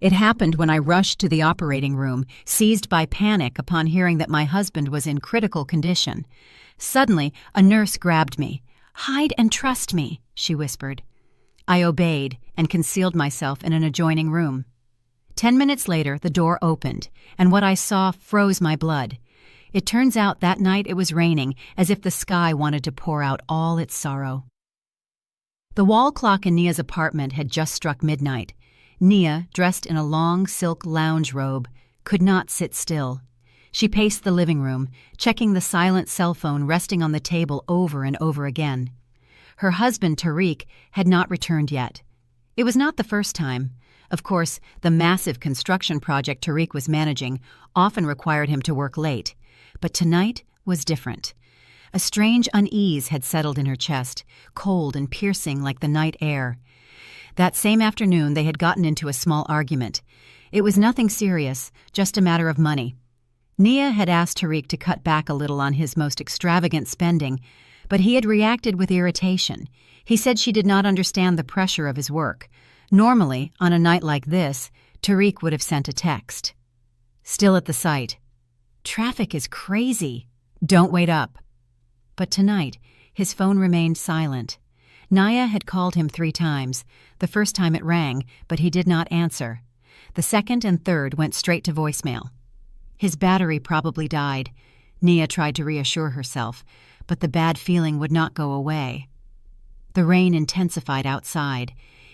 It happened when I rushed to the operating room, seized by panic upon hearing that my husband was in critical condition. Suddenly, a nurse grabbed me. "Hide and trust me," she whispered. I obeyed and concealed myself in an adjoining room. 10 minutes later, the door opened, and what I saw froze my blood. It turns out that night it was raining, as if the sky wanted to pour out all its sorrow. The wall clock in Nia's apartment had just struck midnight. Nia, dressed in a long silk lounge robe, could not sit still. She paced the living room, checking the silent cell phone resting on the table over and over again. Her husband, Tariq, had not returned yet. It was not the first time. Of course, the massive construction project Tariq was managing often required him to work late. But tonight was different. A strange unease had settled in her chest, cold and piercing like the night air. That same afternoon they had gotten into a small argument. It was nothing serious, just a matter of money. Nia had asked Tariq to cut back a little on his most extravagant spending, but he had reacted with irritation. He said she did not understand the pressure of his work. Normally, on a night like this, Tariq would have sent a text. Still at the site. "Traffic is crazy. Don't wait up." But tonight, his phone remained silent. Nia had called him 3 times. The first time it rang, but he did not answer. The second and third went straight to voicemail. His battery probably died. Nia tried to reassure herself, but the bad feeling would not go away. The rain intensified outside.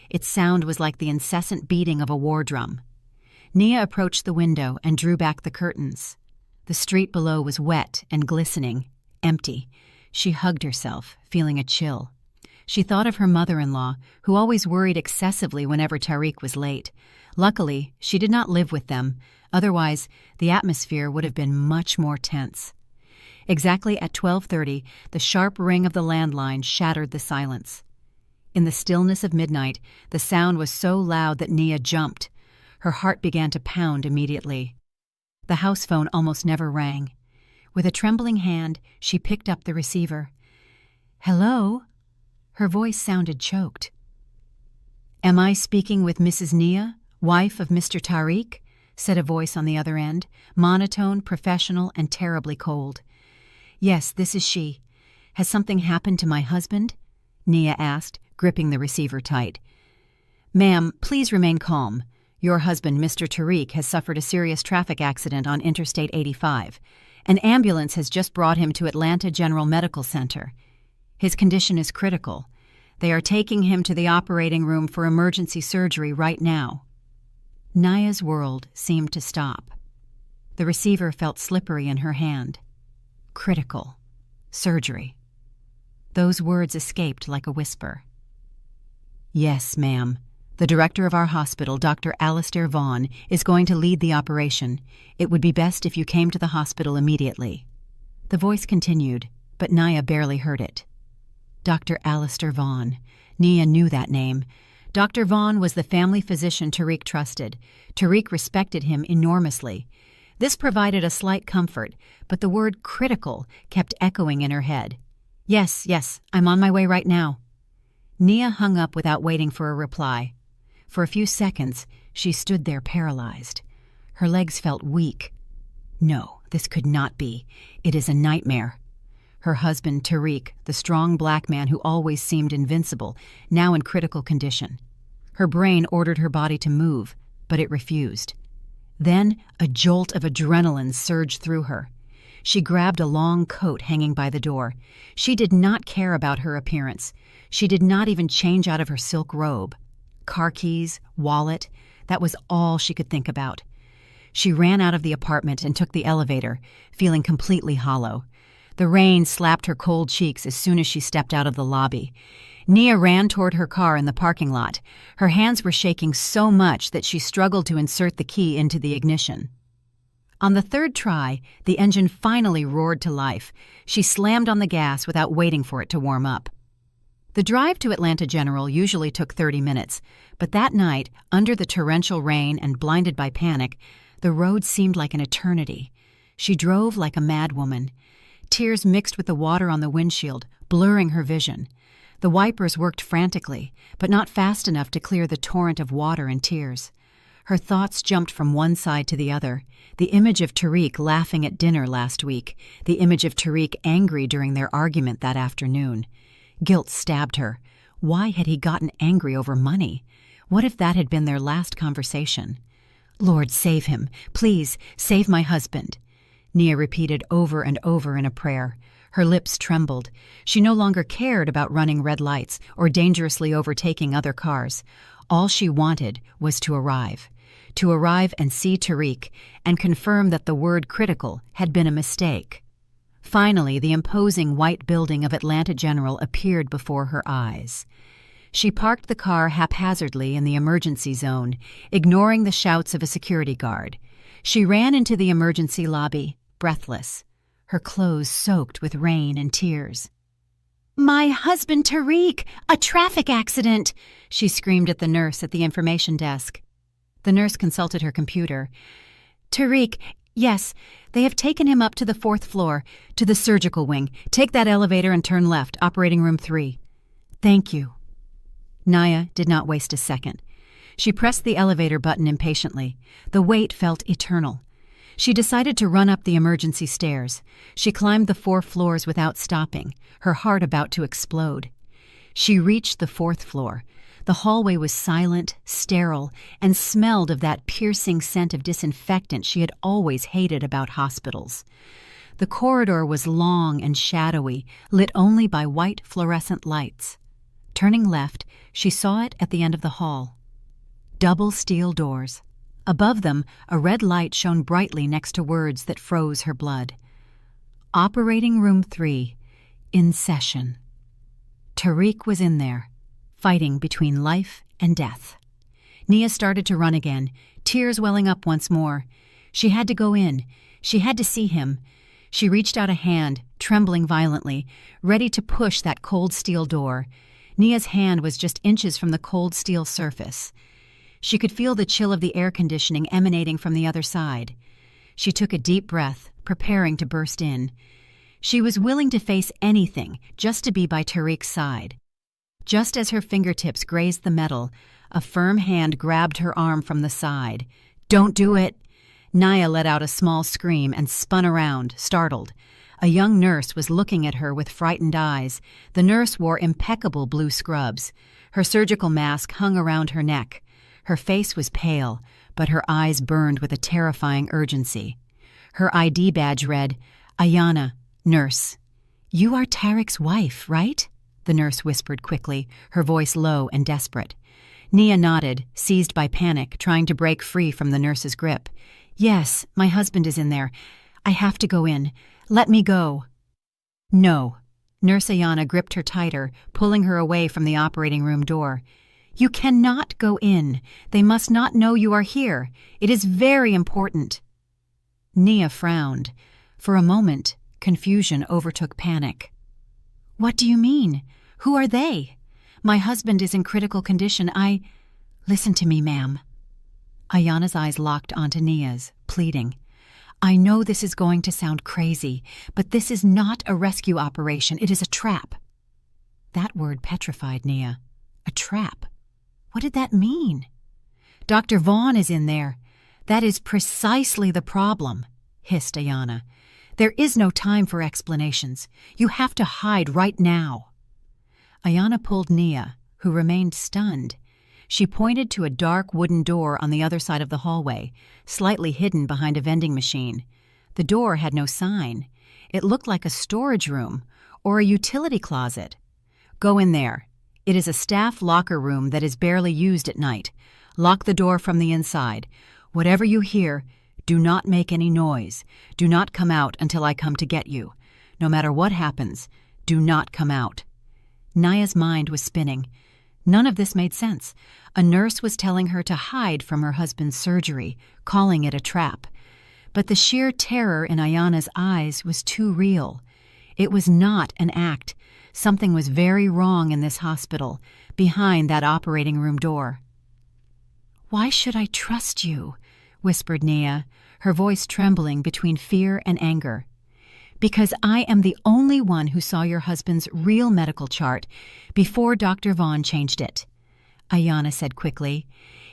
Its sound was like the incessant beating of a war drum. Nia approached the window and drew back the curtains. The street below was wet and glistening, empty. She hugged herself, feeling a chill. She thought of her mother-in-law, who always worried excessively whenever Tariq was late. Luckily, she did not live with them. Otherwise, the atmosphere would have been much more tense. Exactly at 12:30, the sharp ring of the landline shattered the silence. In the stillness of midnight, the sound was so loud that Nia jumped. Her heart began to pound immediately. The house phone almost never rang. With a trembling hand, she picked up the receiver. "Hello?" Her voice sounded choked. "Am I speaking with Mrs. Nia, wife of Mr. Tariq?" said a voice on the other end, monotone, professional, and terribly cold. "Yes, this is she. Has something happened to my husband?" Nia asked, gripping the receiver tight. "Ma'am, please remain calm. Your husband, Mr. Tariq, has suffered a serious traffic accident on Interstate 85. An ambulance has just brought him to Atlanta General Medical Center. His condition is critical. They are taking him to the operating room for emergency surgery right now." Nia's world seemed to stop. The receiver felt slippery in her hand. Critical. Surgery. Those words escaped like a whisper. "Yes, ma'am. The director of our hospital, Dr. Alistair Vaughn, is going to lead the operation. It would be best if you came to the hospital immediately." The voice continued, but Nia barely heard it. Dr. Alistair Vaughn. Nia knew that name. Dr. Vaughn was the family physician Tariq trusted. Tariq respected him enormously. This provided a slight comfort, but the word critical kept echoing in her head. Yes, I'm on my way right now." Nia hung up without waiting for a reply. For a few seconds, she stood there paralyzed. Her legs felt weak. No, this could not be. It is a nightmare. Her husband, Tariq, the strong black man who always seemed invincible, now in critical condition. Her brain ordered her body to move, but it refused. Then a jolt of adrenaline surged through her. She grabbed a long coat hanging by the door. She did not care about her appearance. She did not even change out of her silk robe. Car keys, wallet, that was all she could think about. She ran out of the apartment and took the elevator, feeling completely hollow. The rain slapped her cold cheeks as soon as she stepped out of the lobby. Nia ran toward her car in the parking lot. Her hands were shaking so much that she struggled to insert the key into the ignition. On the third try, the engine finally roared to life. She slammed on the gas without waiting for it to warm up. The drive to Atlanta General usually took 30 minutes, but that night, under the torrential rain and blinded by panic, the road seemed like an eternity. She drove like a madwoman. Tears mixed with the water on the windshield, blurring her vision. The wipers worked frantically, but not fast enough to clear the torrent of water and tears. Her thoughts jumped from one side to the other. The image of Tariq laughing at dinner last week, the image of Tariq angry during their argument that afternoon. Guilt stabbed her. Why had he gotten angry over money? What if that had been their last conversation? Lord, save him. Please, save my husband. Nia repeated over and over in a prayer. Her lips trembled. She no longer cared about running red lights or dangerously overtaking other cars. All she wanted was to arrive and see Tariq and confirm that the word critical had been a mistake. Finally, the imposing white building of Atlanta General appeared before her eyes. She parked the car haphazardly in the emergency zone, ignoring the shouts of a security guard. She ran into the emergency lobby, breathless, her clothes soaked with rain and tears. "My husband Tariq! A traffic accident!" she screamed at the nurse at the information desk. The nurse consulted her computer. "Tariq, yes, they have taken him up to the 4th floor, to the surgical wing. Take that elevator and turn left, operating room 3. "Thank you." Nia did not waste a second. She pressed the elevator button impatiently. The wait felt eternal. She decided to run up the emergency stairs. She climbed the 4 floors without stopping, her heart about to explode. She reached the 4th floor. The hallway was silent, sterile, and smelled of that piercing scent of disinfectant she had always hated about hospitals. The corridor was long and shadowy, lit only by white fluorescent lights. Turning left, she saw it at the end of the hall. Double steel doors. Above them, a red light shone brightly next to words that froze her blood. Operating Room 3, in session. Tariq was in there, fighting between life and death. Nia started to run again, tears welling up once more. She had to go in. She had to see him. She reached out a hand, trembling violently, ready to push that cold steel door. Nia's hand was just inches from the cold steel surface. She could feel the chill of the air conditioning emanating from the other side. She took a deep breath, preparing to burst in. She was willing to face anything just to be by Tariq's side. Just as her fingertips grazed the metal, a firm hand grabbed her arm from the side. "Don't do it!" Nia let out a small scream and spun around, startled. A young nurse was looking at her with frightened eyes. The nurse wore impeccable blue scrubs. Her surgical mask hung around her neck. Her face was pale, but her eyes burned with a terrifying urgency. Her ID badge read, "Ayana, nurse." "You are Tariq's wife, right?" the nurse whispered quickly, her voice low and desperate. Nia nodded, seized by panic, trying to break free from the nurse's grip. "Yes, my husband is in there. I have to go in. Let me go." "No." Nurse Ayana gripped her tighter, pulling her away from the operating room door. "You cannot go in. They must not know you are here. It is very important." Nia frowned. For a moment, confusion overtook panic. "What do you mean? Who are they? My husband is in critical condition. Listen to me, ma'am." Ayana's eyes locked onto Nia's, pleading. "I know this is going to sound crazy, but this is not a rescue operation. It is a trap." That word petrified Nia. A trap. What did that mean? "Dr. Vaughn is in there. That is precisely the problem," hissed Ayana. "There is no time for explanations. You have to hide right now." Ayana pulled Nia, who remained stunned. She pointed to a dark wooden door on the other side of the hallway, slightly hidden behind a vending machine. The door had no sign. It looked like a storage room or a utility closet. "Go in there. It is a staff locker room that is barely used at night. Lock the door from the inside. Whatever you hear, do not make any noise. Do not come out until I come to get you. No matter what happens, do not come out." Nia's mind was spinning. None of this made sense. A nurse was telling her to hide from her husband's surgery, calling it a trap. But the sheer terror in Ayana's eyes was too real. It was not an act. Something was very wrong in this hospital, behind that operating room door. "Why should I trust you?" whispered Nia, her voice trembling between fear and anger. "Because I am the only one who saw your husband's real medical chart before Dr. Vaughn changed it," Ayana said quickly.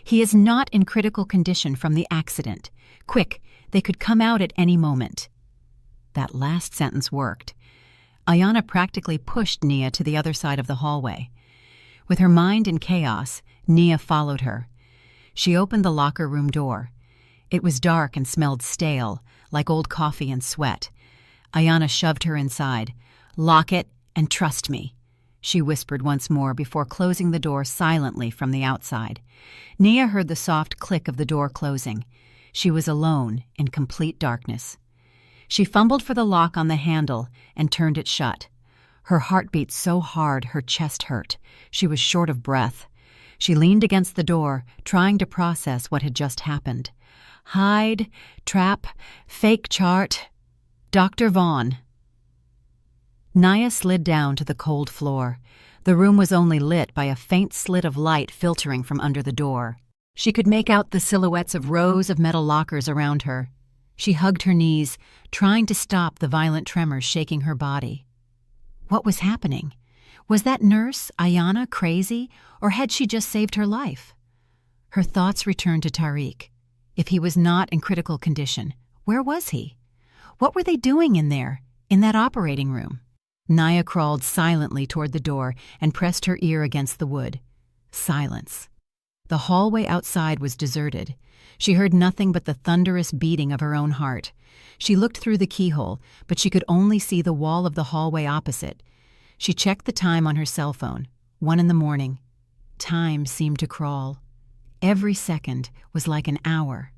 He is not in critical condition from the accident. Quick, they could come out at any moment." That last sentence worked. Ayanna practically pushed Nia to the other side of the hallway. With her mind in chaos, Nia followed her. She opened the locker room door. It was dark and smelled stale, like old coffee and sweat. Ayanna shoved her inside. "Lock it and trust me," she whispered once more before closing the door silently from the outside. Nia heard the soft click of the door closing. She was alone in complete darkness. She fumbled for the lock on the handle and turned it shut. Her heart beat so hard her chest hurt. She was short of breath. She leaned against the door, trying to process what had just happened. Hide, trap, fake chart. Dr. Vaughn. Nia slid down to the cold floor. The room was only lit by a faint slit of light filtering from under the door. She could make out the silhouettes of rows of metal lockers around her. She hugged her knees, trying to stop the violent tremors shaking her body. What was happening? Was that nurse, Ayanna, crazy, or had she just saved her life? Her thoughts returned to Tariq. If he was not in critical condition, where was he? What were they doing in there, in that operating room? Nia crawled silently toward the door and pressed her ear against the wood. Silence. The hallway outside was deserted. She heard nothing but the thunderous beating of her own heart. She looked through the keyhole, but she could only see the wall of the hallway opposite. She checked the time on her cell phone. 1 a.m. Time seemed to crawl. Every second was like an hour.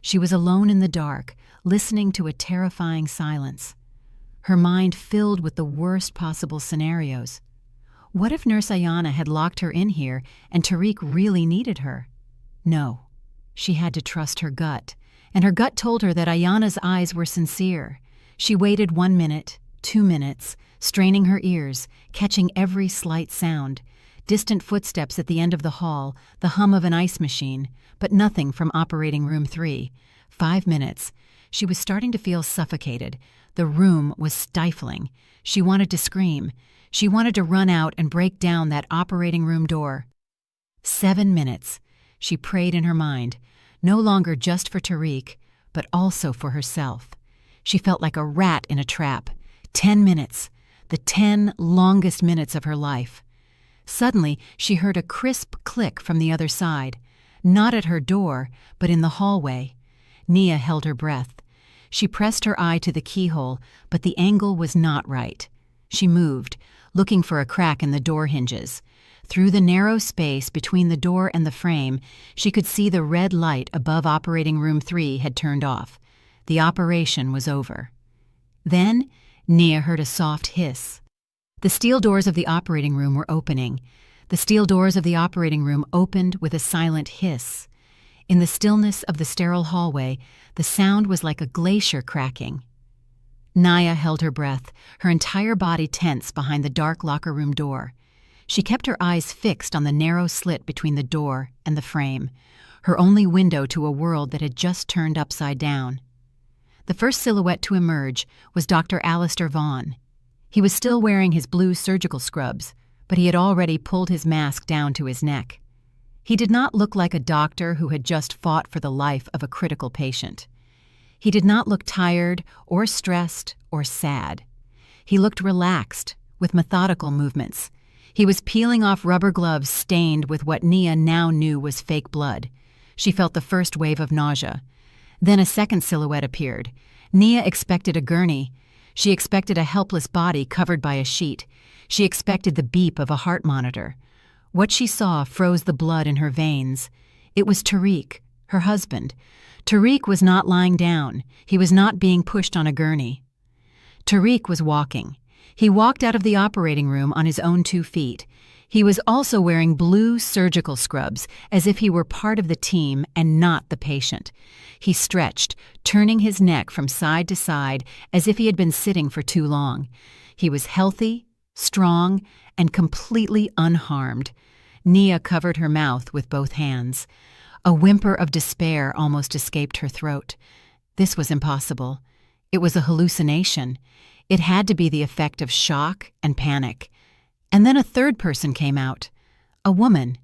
She was alone in the dark, listening to a terrifying silence. Her mind filled with the worst possible scenarios. What if Nurse Ayanna had locked her in here and Tariq really needed her? No. She had to trust her gut, and her gut told her that Ayanna's eyes were sincere. She waited 1 minute, 2 minutes, straining her ears, catching every slight sound. Distant footsteps at the end of the hall, the hum of an ice machine, but nothing from operating room 3. 5 minutes. She was starting to feel suffocated. The room was stifling. She wanted to scream. She wanted to run out and break down that operating room door. 7 minutes. She prayed in her mind, no longer just for Tariq, but also for herself. She felt like a rat in a trap. 10 minutes. The 10 longest minutes of her life. Suddenly, she heard a crisp click from the other side, not at her door, but in the hallway. Nia held her breath. She pressed her eye to the keyhole, but the angle was not right. She moved, looking for a crack in the door hinges. Through the narrow space between the door and the frame, she could see the red light above operating room 3 had turned off. The operation was over. Then, Nia heard a soft hiss. The steel doors of the operating room were opening. The steel doors of the operating room opened with a silent hiss. In the stillness of the sterile hallway, the sound was like a glacier cracking. Nia held her breath, her entire body tense behind the dark locker room door. She kept her eyes fixed on the narrow slit between the door and the frame, her only window to a world that had just turned upside down. The first silhouette to emerge was Dr. Alistair Vaughn. He was still wearing his blue surgical scrubs, but he had already pulled his mask down to his neck. He did not look like a doctor who had just fought for the life of a critical patient. He did not look tired or stressed or sad. He looked relaxed, with methodical movements. He was peeling off rubber gloves stained with what Nia now knew was fake blood. She felt the first wave of nausea. Then a second silhouette appeared. Nia expected a gurney. She expected a helpless body covered by a sheet. She expected the beep of a heart monitor. What she saw froze the blood in her veins. It was Tariq, her husband. Tariq was not lying down. He was not being pushed on a gurney. Tariq was walking. He walked out of the operating room on his own 2 feet. He was also wearing blue surgical scrubs, as if he were part of the team and not the patient. He stretched, turning his neck from side to side as if he had been sitting for too long. He was healthy, strong, and completely unharmed. Nia covered her mouth with both hands. A whimper of despair almost escaped her throat. This was impossible. It was a hallucination. It had to be the effect of shock and panic. And then a third person came out. A woman.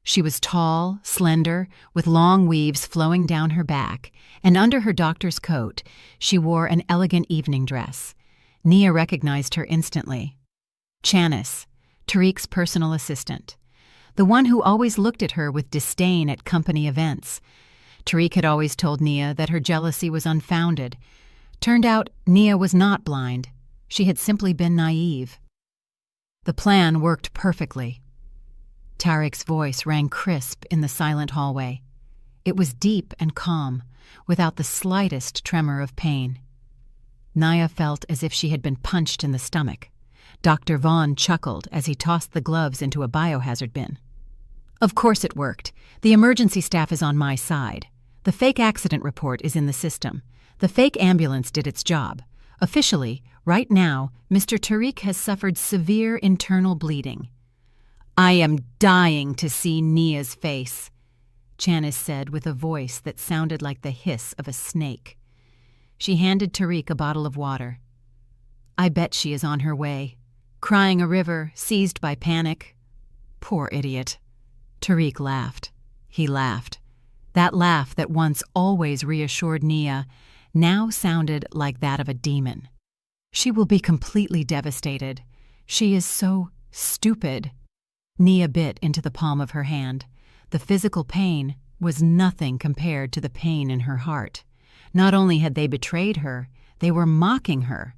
She was tall, slender, with long weaves flowing down her back, and under her doctor's coat, she wore an elegant evening dress. Nia recognized her instantly. Janice, Tariq's personal assistant. The one who always looked at her with disdain at company events. Tariq had always told Nia that her jealousy was unfounded. Turned out Nia was not blind. She had simply been naive. The plan worked perfectly. Tariq's voice rang crisp in the silent hallway. It was deep and calm, without the slightest tremor of pain. Nia felt as if she had been punched in the stomach. Dr. Vaughn chuckled as he tossed the gloves into a biohazard bin. Of course it worked. The emergency staff is on my side. The fake accident report is in the system. The fake ambulance did its job. Officially, right now, Mr. Tariq has suffered severe internal bleeding. I am dying to see Nia's face, Janice said with a voice that sounded like the hiss of a snake. She handed Tariq a bottle of water. I bet she is on her way. Crying a river, seized by panic. Poor idiot. Tariq laughed. He laughed. That laugh that once always reassured Nia now sounded like that of a demon. She will be completely devastated. She is so stupid. Nia bit into the palm of her hand. The physical pain was nothing compared to the pain in her heart. Not only had they betrayed her, they were mocking her.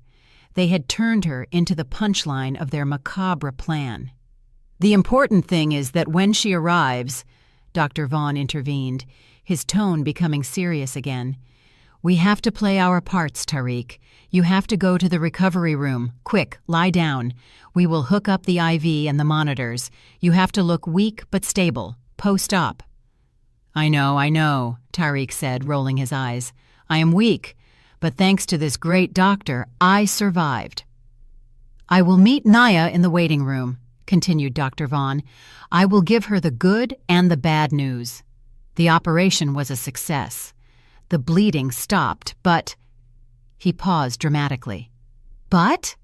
They had turned her into the punchline of their macabre plan. The important thing is that when she arrives, Dr. Vaughn intervened, his tone becoming serious again. We have to play our parts, Tariq. You have to go to the recovery room. Quick, lie down. We will hook up the IV and the monitors. You have to look weak but stable. Post-op. I know, Tariq said, rolling his eyes. I am weak, but thanks to this great doctor, I survived. I will meet Nia in the waiting room, continued Dr. Vaughn. I will give her the good and the bad news. The operation was a success. The bleeding stopped, but... He paused dramatically. But?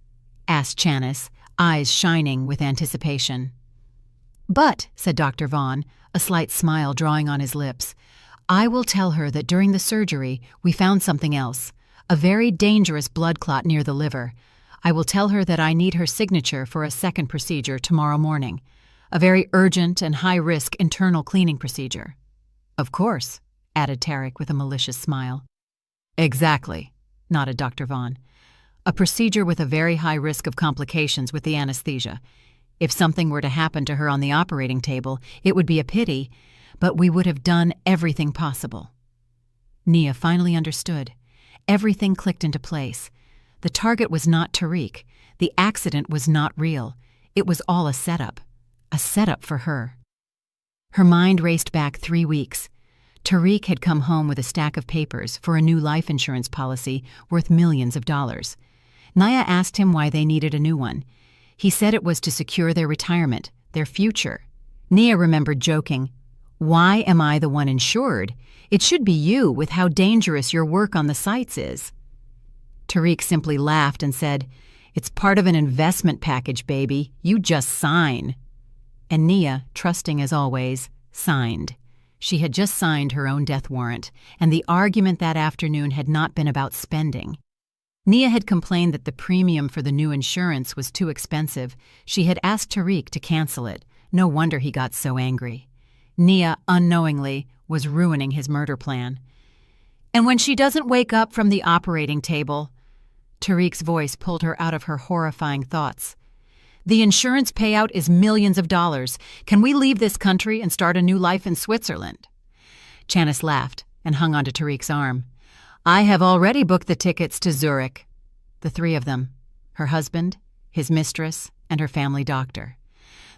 Asked Janice, eyes shining with anticipation. But, said Dr. Vaughn, a slight smile drawing on his lips, I will tell her that during the surgery we found something else, a very dangerous blood clot near the liver. I will tell her that I need her signature for a second procedure tomorrow morning, a very urgent and high-risk internal cleaning procedure. Of course, added Tariq with a malicious smile. Exactly, nodded Dr. Vaughn. A procedure with a very high risk of complications with the anesthesia. If something were to happen to her on the operating table, it would be a pity, but we would have done everything possible. Nia finally understood. Everything clicked into place. The target was not Tariq. The accident was not real. It was all a setup for her. Her mind raced back 3 weeks. Tariq had come home with a stack of papers for a new life insurance policy worth millions of dollars. Nia asked him why they needed a new one. He said it was to secure their retirement, their future. Nia remembered joking, Why am I the one insured? It should be you with how dangerous your work on the sites is. Tariq simply laughed and said, It's part of an investment package, baby. You just sign. And Nia, trusting as always, signed. She had just signed her own death warrant, and the argument that afternoon had not been about spending. Nia had complained that the premium for the new insurance was too expensive. She had asked Tariq to cancel it. No wonder he got so angry. Nia, unknowingly, was ruining his murder plan. And when she doesn't wake up from the operating table, Tariq's voice pulled her out of her horrifying thoughts. The insurance payout is millions of dollars. Can we leave this country and start a new life in Switzerland? Janice laughed and hung onto Tariq's arm. I have already booked the tickets to Zurich. The 3 of them, her husband, his mistress, and her family doctor.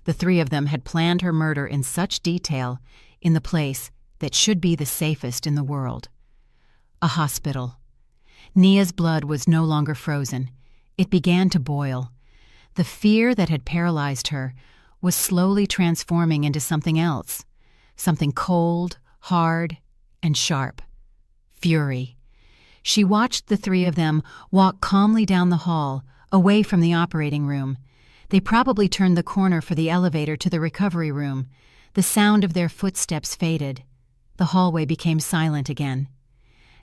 The 3 of them had planned her murder in such detail in the place that should be the safest in the world. A hospital. Nia's blood was no longer frozen. It began to boil. The fear that had paralyzed her was slowly transforming into something else, something cold, hard, and sharp. Fury. She watched the 3 of them walk calmly down the hall, away from the operating room. They probably turned the corner for the elevator to the recovery room. The sound of their footsteps faded. The hallway became silent again.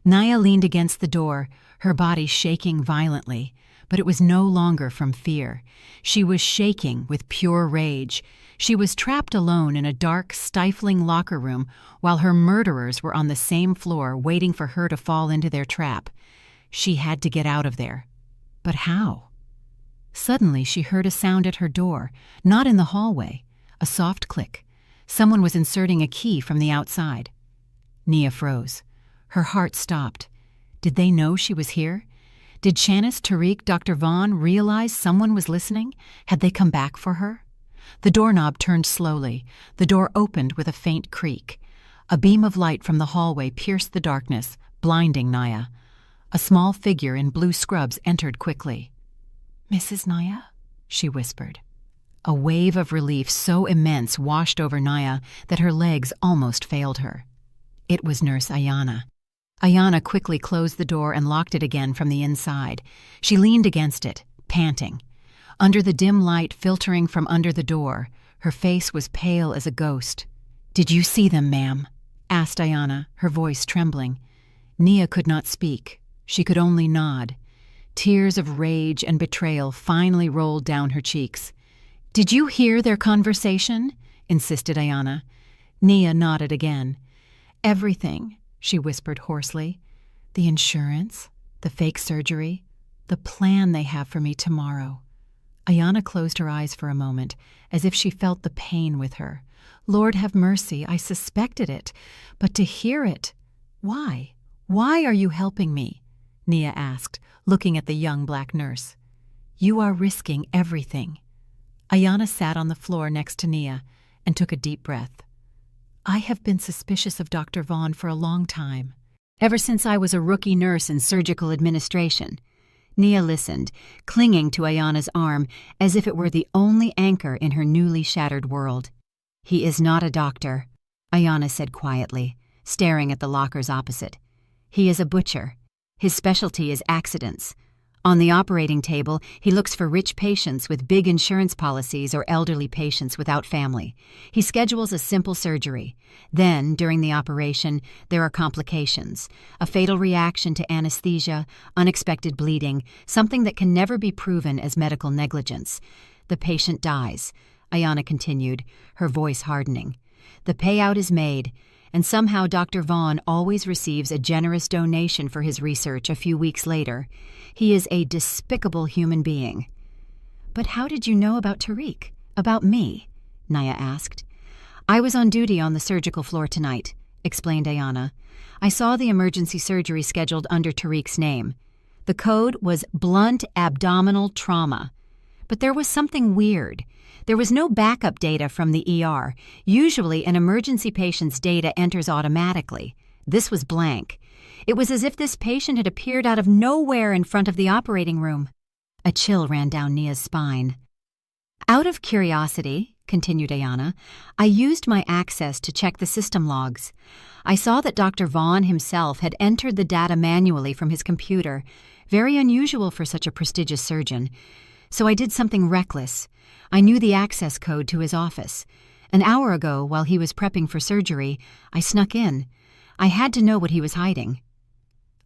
Naya leaned against the door, her body shaking violently, but it was no longer from fear. She was shaking with pure rage. She was trapped alone in a dark, stifling locker room while her murderers were on the same floor waiting for her to fall into their trap. She had to get out of there. But how? Suddenly she heard a sound at her door, not in the hallway. A soft click. Someone was inserting a key from the outside. Nia froze. Her heart stopped. Did they know she was here? Did Chanice, Tariq, Dr. Vaughn realize someone was listening? Had they come back for her? The doorknob turned slowly. The door opened with a faint creak. A beam of light from the hallway pierced the darkness, blinding Naya. A small figure in blue scrubs entered quickly. "Mrs. Naya?" she whispered. A wave of relief so immense washed over Naya that her legs almost failed her. It was Nurse Ayana. Ayana quickly closed the door and locked it again from the inside. She leaned against it, panting. Under the dim light filtering from under the door, her face was pale as a ghost. "Did you see them, ma'am?" asked Ayana, her voice trembling. Nia could not speak. She could only nod. Tears of rage and betrayal finally rolled down her cheeks. "Did you hear their conversation?" insisted Ayana. Nia nodded again. "Everything," she whispered hoarsely. "The insurance, the fake surgery, the plan they have for me tomorrow." Ayana closed her eyes for a moment, as if she felt the pain with her. "Lord have mercy, I suspected it. But to hear it, why? Why are you helping me?" Nia asked, looking at the young black nurse. "You are risking everything." Ayana sat on the floor next to Nia and took a deep breath. "I have been suspicious of Dr. Vaughn for a long time, ever since I was a rookie nurse in surgical administration." Nia listened, clinging to Ayana's arm as if it were the only anchor in her newly shattered world. "He is not a doctor," Ayana said quietly, staring at the lockers opposite. "He is a butcher. His specialty is accidents. On the operating table, he looks for rich patients with big insurance policies or elderly patients without family. He schedules a simple surgery. Then, during the operation, there are complications, a fatal reaction to anesthesia, unexpected bleeding, something that can never be proven as medical negligence. The patient dies," Ayana continued, her voice hardening. "The payout is made, and somehow Dr. Vaughn always receives a generous donation for his research a few weeks later. He is a despicable human being." "But how did you know about Tariq? About me?" Naya asked. "I was on duty on the surgical floor tonight," explained Ayana. "I saw the emergency surgery scheduled under Tariq's name. The code was blunt abdominal trauma. But there was something weird. There was no backup data from the ER. Usually an emergency patient's data enters automatically. This was blank. It was as if this patient had appeared out of nowhere in front of the operating room." A chill ran down Nia's spine. "Out of curiosity," continued Ayana, "I used my access to check the system logs. I saw that Dr. Vaughn himself had entered the data manually from his computer, very unusual for such a prestigious surgeon. So I did something reckless. I knew the access code to his office. An hour ago, while he was prepping for surgery, I snuck in. I had to know what he was hiding."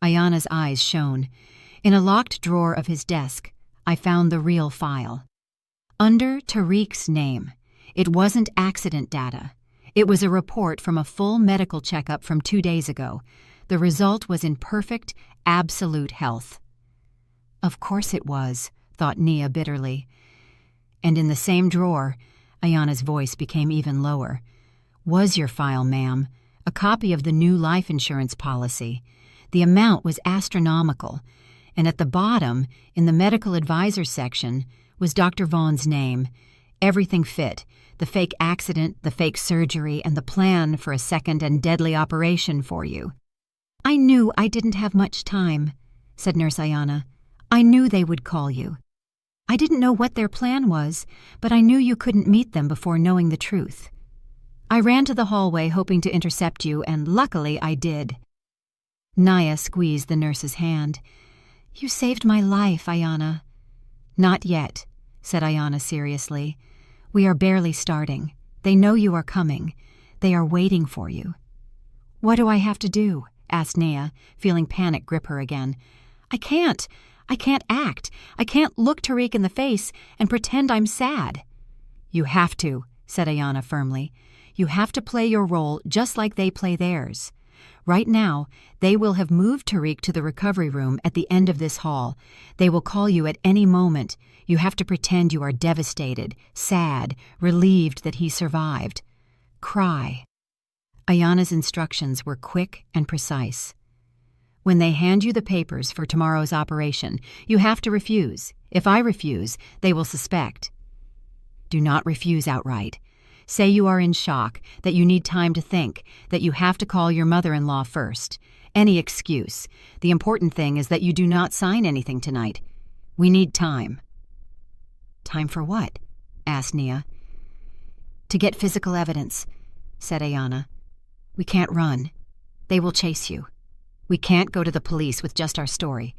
Ayana's eyes shone. In a locked drawer of his desk, I found the real file. Under Tariq's name. It wasn't accident data. It was a report from a full medical checkup from 2 days ago. The result was in perfect, absolute health. "Of course it was," thought Nia bitterly. "And in the same drawer," Ayana's voice became even lower, "was your file, ma'am, a copy of the new life insurance policy. The amount was astronomical, and at the bottom, in the medical advisor section, was Dr. Vaughn's name. Everything fit, the fake accident, the fake surgery, and the plan for a second and deadly operation for you." "I knew I didn't have much time," said Nurse Ayana. "I knew they would call you. I didn't know what their plan was, but I knew you couldn't meet them before knowing the truth. I ran to the hallway hoping to intercept you, and luckily I did." Naya squeezed the nurse's hand. "You saved my life, Ayana." "Not yet," said Ayana seriously. "We are barely starting. They know you are coming. They are waiting for you." "What do I have to do?" asked Nia, feeling panic grip her again. I can't act. I can't look Tariq in the face and pretend I'm sad." "You have to," said Ayana firmly. "You have to play your role just like they play theirs. Right now, they will have moved Tariq to the recovery room at the end of this hall. They will call you at any moment. You have to pretend you are devastated, sad, relieved that he survived. Cry." Ayana's instructions were quick and precise. "When they hand you the papers for tomorrow's operation, you have to refuse. If I refuse, they will suspect." "Do not refuse outright. Say you are in shock, that you need time to think, that you have to call your mother-in-law first. Any excuse. The important thing is that you do not sign anything tonight. We need time." "Time for what?" asked Nia. "To get physical evidence," said Ayana. "We can't run. They will chase you. We can't go to the police with just our story.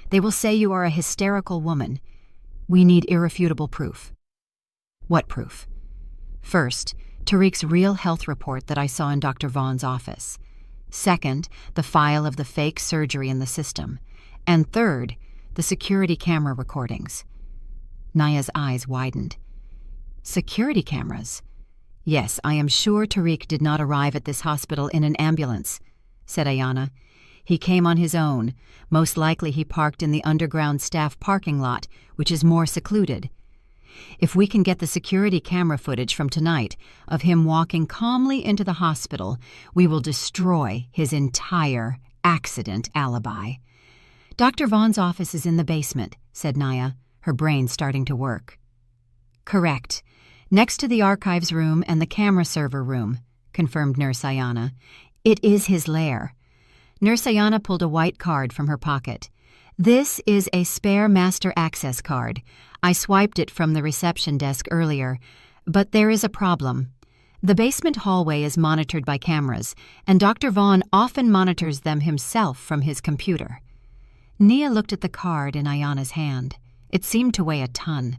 They will say you are a hysterical woman. We need irrefutable proof." "What proof?" "First, Tariq's real health report that I saw in Dr. Vaughn's office. Second, the file of the fake surgery in the system. And third, the security camera recordings." Naya's eyes widened. "Security cameras?" "Yes, I am sure Tariq did not arrive at this hospital in an ambulance," said Ayana. "He came on his own. Most likely he parked in the underground staff parking lot, which is more secluded. If we can get the security camera footage from tonight of him walking calmly into the hospital, we will destroy his entire accident alibi." "Dr. Vaughn's office is in the basement," said Naya, her brain starting to work. "Correct. Next to the archives room and the camera server room," confirmed Nurse Ayana. "It is his lair." Nurse Ayana pulled a white card from her pocket. "This is a spare master access card. I swiped it from the reception desk earlier, but there is a problem. The basement hallway is monitored by cameras, and Dr. Vaughn often monitors them himself from his computer." Nia looked at the card in Ayana's hand. It seemed to weigh a ton.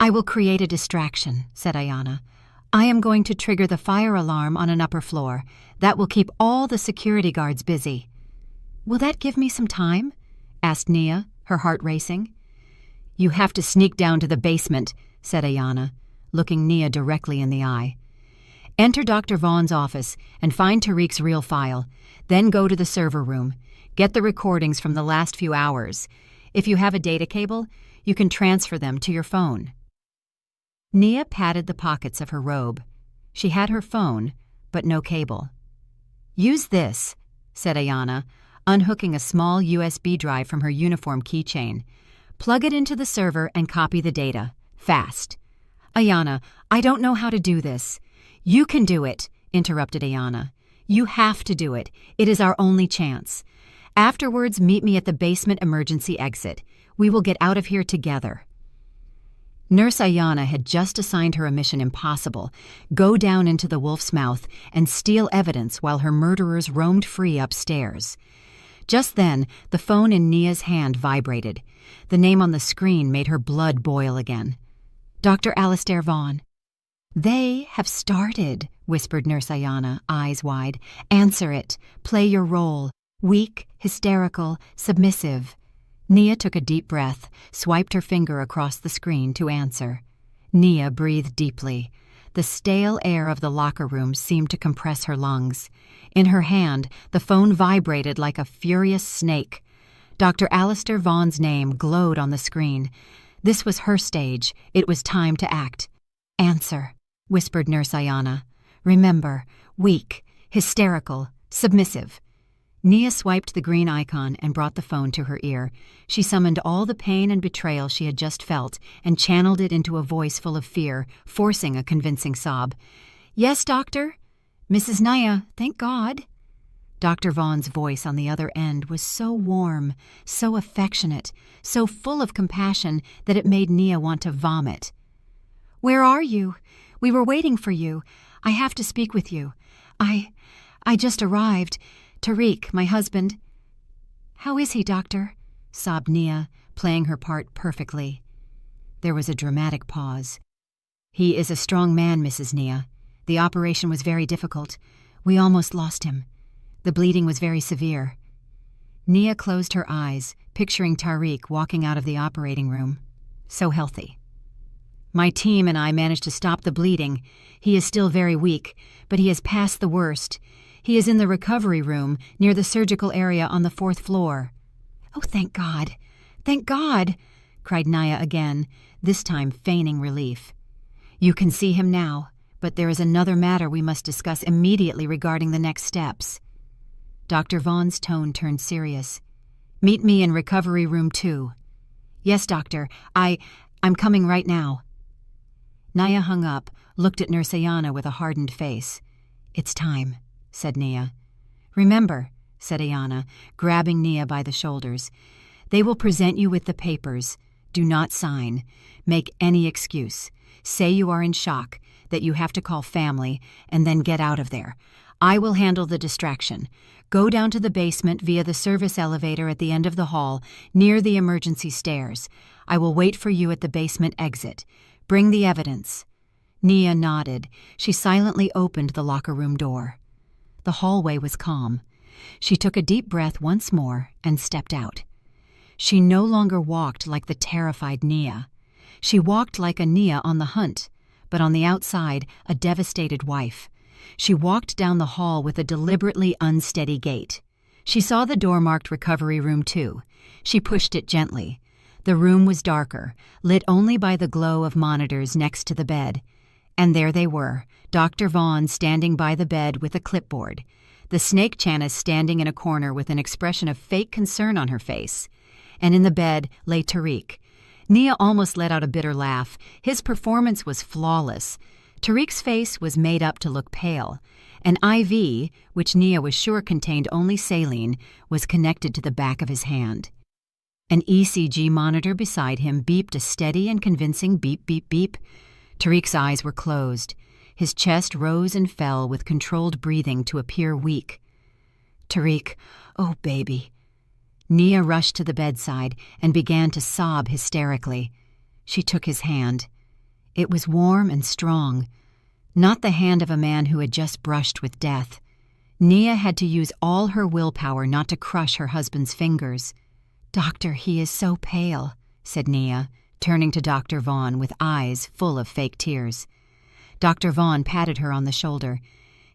"I will create a distraction," said Ayana. "I am going to trigger the fire alarm on an upper floor. That will keep all the security guards busy." "Will that give me some time?" asked Nia, her heart racing. "You have to sneak down to the basement," said Ayana, looking Nia directly in the eye. "Enter Dr. Vaughn's office and find Tariq's real file. Then go to the server room. Get the recordings from the last few hours. If you have a data cable, you can transfer them to your phone." Nia patted the pockets of her robe. She had her phone, but no cable. "Use this," said Ayana, unhooking a small USB drive from her uniform keychain. "Plug it into the server and copy the data. Fast." "Ayana, I don't know how to do this." "You can do it," interrupted Ayana. "You have to do it. It is our only chance. Afterwards, meet me at the basement emergency exit. We will get out of here together." Nurse Ayana had just assigned her a mission impossible: go down into the Wolf's Mouth and steal evidence while her murderers roamed free upstairs. Just then, the phone in Nia's hand vibrated. The name on the screen made her blood boil again. "Dr. Alistair Vaughn." "They have started," whispered Nurse Ayana, eyes wide. "Answer it. Play your role. Weak, hysterical, submissive." Nia took a deep breath, swiped her finger across the screen to answer. Nia breathed deeply. The stale air of the locker room seemed to compress her lungs. In her hand, the phone vibrated like a furious snake. Dr. Alistair Vaughn's name glowed on the screen. This was her stage. It was time to act. "Answer," whispered Nurse Ayana. "Remember, weak, hysterical, submissive." Nia swiped the green icon and brought the phone to her ear. She summoned all the pain and betrayal she had just felt and channeled it into a voice full of fear, forcing a convincing sob. "Yes, doctor?" "Mrs. Naya, thank God." Dr. Vaughn's voice on the other end was so warm, so affectionate, so full of compassion that it made Nia want to vomit. "Where are you? We were waiting for you. I have to speak with you. I just arrived. Tariq, my husband." "How is he, doctor?" sobbed Nia, playing her part perfectly. There was a dramatic pause. "He is a strong man, Mrs. Nia. The operation was very difficult. We almost lost him. The bleeding was very severe." Nia closed her eyes, picturing Tariq walking out of the operating room. So healthy. "My team and I managed to stop the bleeding. He is still very weak, but he has passed the worst. He is in the recovery room near the surgical area on the 4th floor." "Oh, thank God! Thank God!" cried Nia again, this time feigning relief. "You can see him now, but there is another matter we must discuss immediately regarding the next steps." Dr. Vaughn's tone turned serious. "Meet me in recovery room 2. "Yes, doctor. I'm coming right now." Nia hung up, looked at Nurse Ayana with a hardened face. "It's time," said Nia. "Remember," said Ayana, grabbing Nia by the shoulders, "they will present you with the papers. Do not sign. Make any excuse. Say you are in shock, that you have to call family, and then get out of there. I will handle the distraction. Go down to the basement via the service elevator at the end of the hall, near the emergency stairs. I will wait for you at the basement exit. Bring the evidence." Nia nodded. She silently opened the locker room door. The hallway was calm. She took a deep breath once more and stepped out. She no longer walked like the terrified Nia. She walked like a Nia on the hunt, but on the outside, a devastated wife. She walked down the hall with a deliberately unsteady gait. She saw the door marked Recovery Room 2. She pushed it gently. The room was darker, lit only by the glow of monitors next to the bed. And there they were, Dr. Vaughn standing by the bed with a clipboard, the snake Chanis standing in a corner with an expression of fake concern on her face. And in the bed lay Tariq. Nia almost let out a bitter laugh. His performance was flawless. Tariq's face was made up to look pale. An IV, which Nia was sure contained only saline, was connected to the back of his hand. An ECG monitor beside him beeped a steady and convincing beep, beep, beep. Tariq's eyes were closed. His chest rose and fell with controlled breathing to appear weak. "Tariq, oh baby." Nia rushed to the bedside and began to sob hysterically. She took his hand. It was warm and strong, not the hand of a man who had just brushed with death. Nia had to use all her willpower not to crush her husband's fingers. "Doctor, he is so pale," said Nia, turning to Dr. Vaughn with eyes full of fake tears. Dr. Vaughn patted her on the shoulder.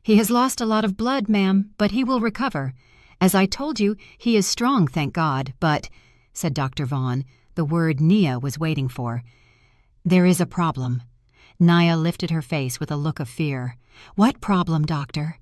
"He has lost a lot of blood, ma'am, but he will recover. As I told you, he is strong, thank God, but," said Dr. Vaughn, the word Nia was waiting for, "there is a problem." Nia lifted her face with a look of fear. "What problem, doctor?"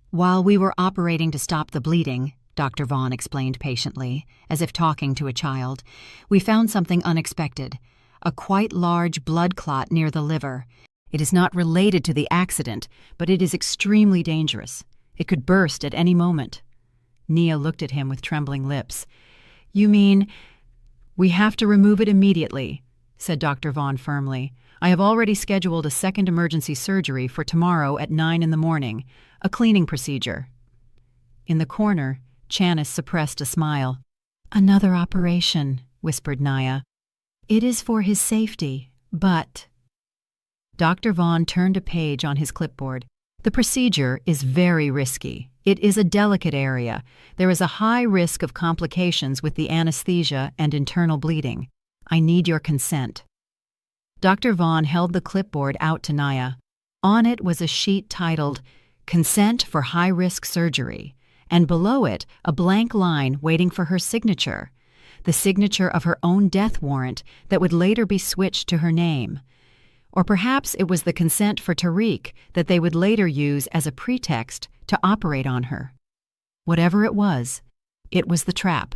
"While we were operating to stop the bleeding," Dr. Vaughn explained patiently, as if talking to a child, "we found something unexpected, a quite large blood clot near the liver. It is not related to the accident, but it is extremely dangerous. It could burst at any moment." Nia looked at him with trembling lips. "You mean—" "We have to remove it immediately," said Dr. Vaughn firmly. "I have already scheduled a second emergency surgery for tomorrow at 9 in the morning, a cleaning procedure." In the corner, Chanis suppressed a smile. "Another operation," whispered Nia. "It is for his safety, but—" Dr. Vaughn turned a page on his clipboard. "The procedure is very risky. It is a delicate area. There is a high risk of complications with the anesthesia and internal bleeding. I need your consent." Dr. Vaughn held the clipboard out to Nia. On it was a sheet titled, "Consent for High-Risk Surgery," and below it a blank line waiting for her signature, the signature of her own death warrant that would later be switched to her name. Or perhaps it was the consent for Tariq that they would later use as a pretext to operate on her. Whatever it was the trap.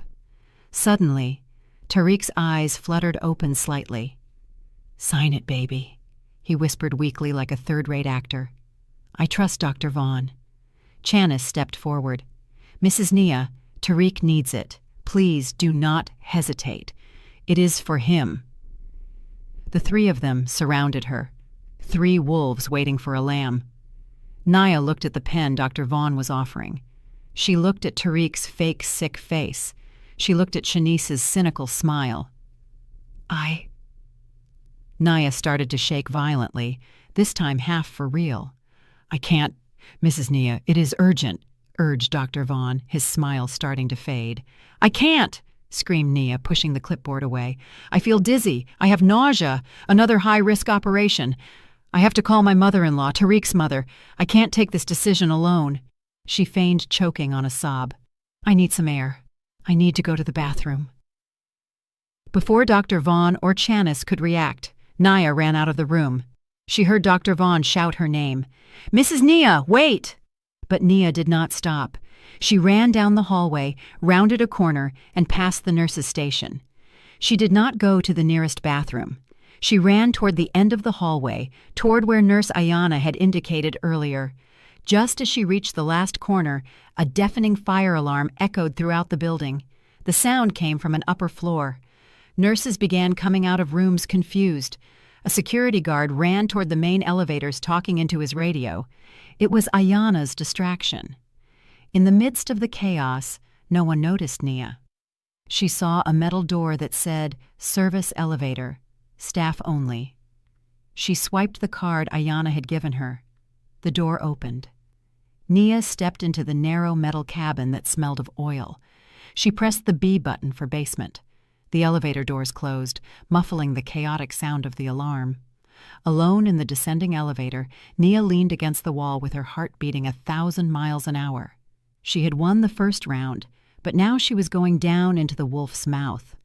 Suddenly, Tariq's eyes fluttered open slightly. "Sign it, baby," he whispered weakly like a third-rate actor. "I trust Dr. Vaughn." Chanis stepped forward. "Mrs. Nia, Tariq needs it. Please do not hesitate. It is for him." The three of them surrounded her, 3 wolves waiting for a lamb. Nia looked at the pen Dr. Vaughn was offering. She looked at Tariq's fake, sick face. She looked at Shanice's cynical smile. Nia started to shake violently, this time half for real. "I can't, Mrs. Nia, it is urgent," urged Dr. Vaughn, his smile starting to fade. "I can't!" screamed Nia, pushing the clipboard away. "I feel dizzy. I have nausea. Another high-risk operation. I have to call my mother-in-law, Tariq's mother. I can't take this decision alone." She feigned choking on a sob. "I need some air. I need to go to the bathroom." Before Dr. Vaughn or Chanis could react, Nia ran out of the room. She heard Dr. Vaughn shout her name. "Mrs. Nia, wait!" But Nia did not stop. She ran down the hallway, rounded a corner, and past the nurse's station. She did not go to the nearest bathroom. She ran toward the end of the hallway, toward where Nurse Ayana had indicated earlier. Just as she reached the last corner, a deafening fire alarm echoed throughout the building. The sound came from an upper floor. Nurses began coming out of rooms confused. A security guard ran toward the main elevators talking into his radio. It was Ayana's distraction. In the midst of the chaos, no one noticed Nia. She saw a metal door that said, "Service Elevator, Staff Only." She swiped the card Ayana had given her. The door opened. Nia stepped into the narrow metal cabin that smelled of oil. She pressed the B button for basement. The elevator doors closed, muffling the chaotic sound of the alarm. Alone in the descending elevator, Nia leaned against the wall with her heart beating 1,000 miles an hour. She had won the first round, but now she was going down into the wolf's mouth.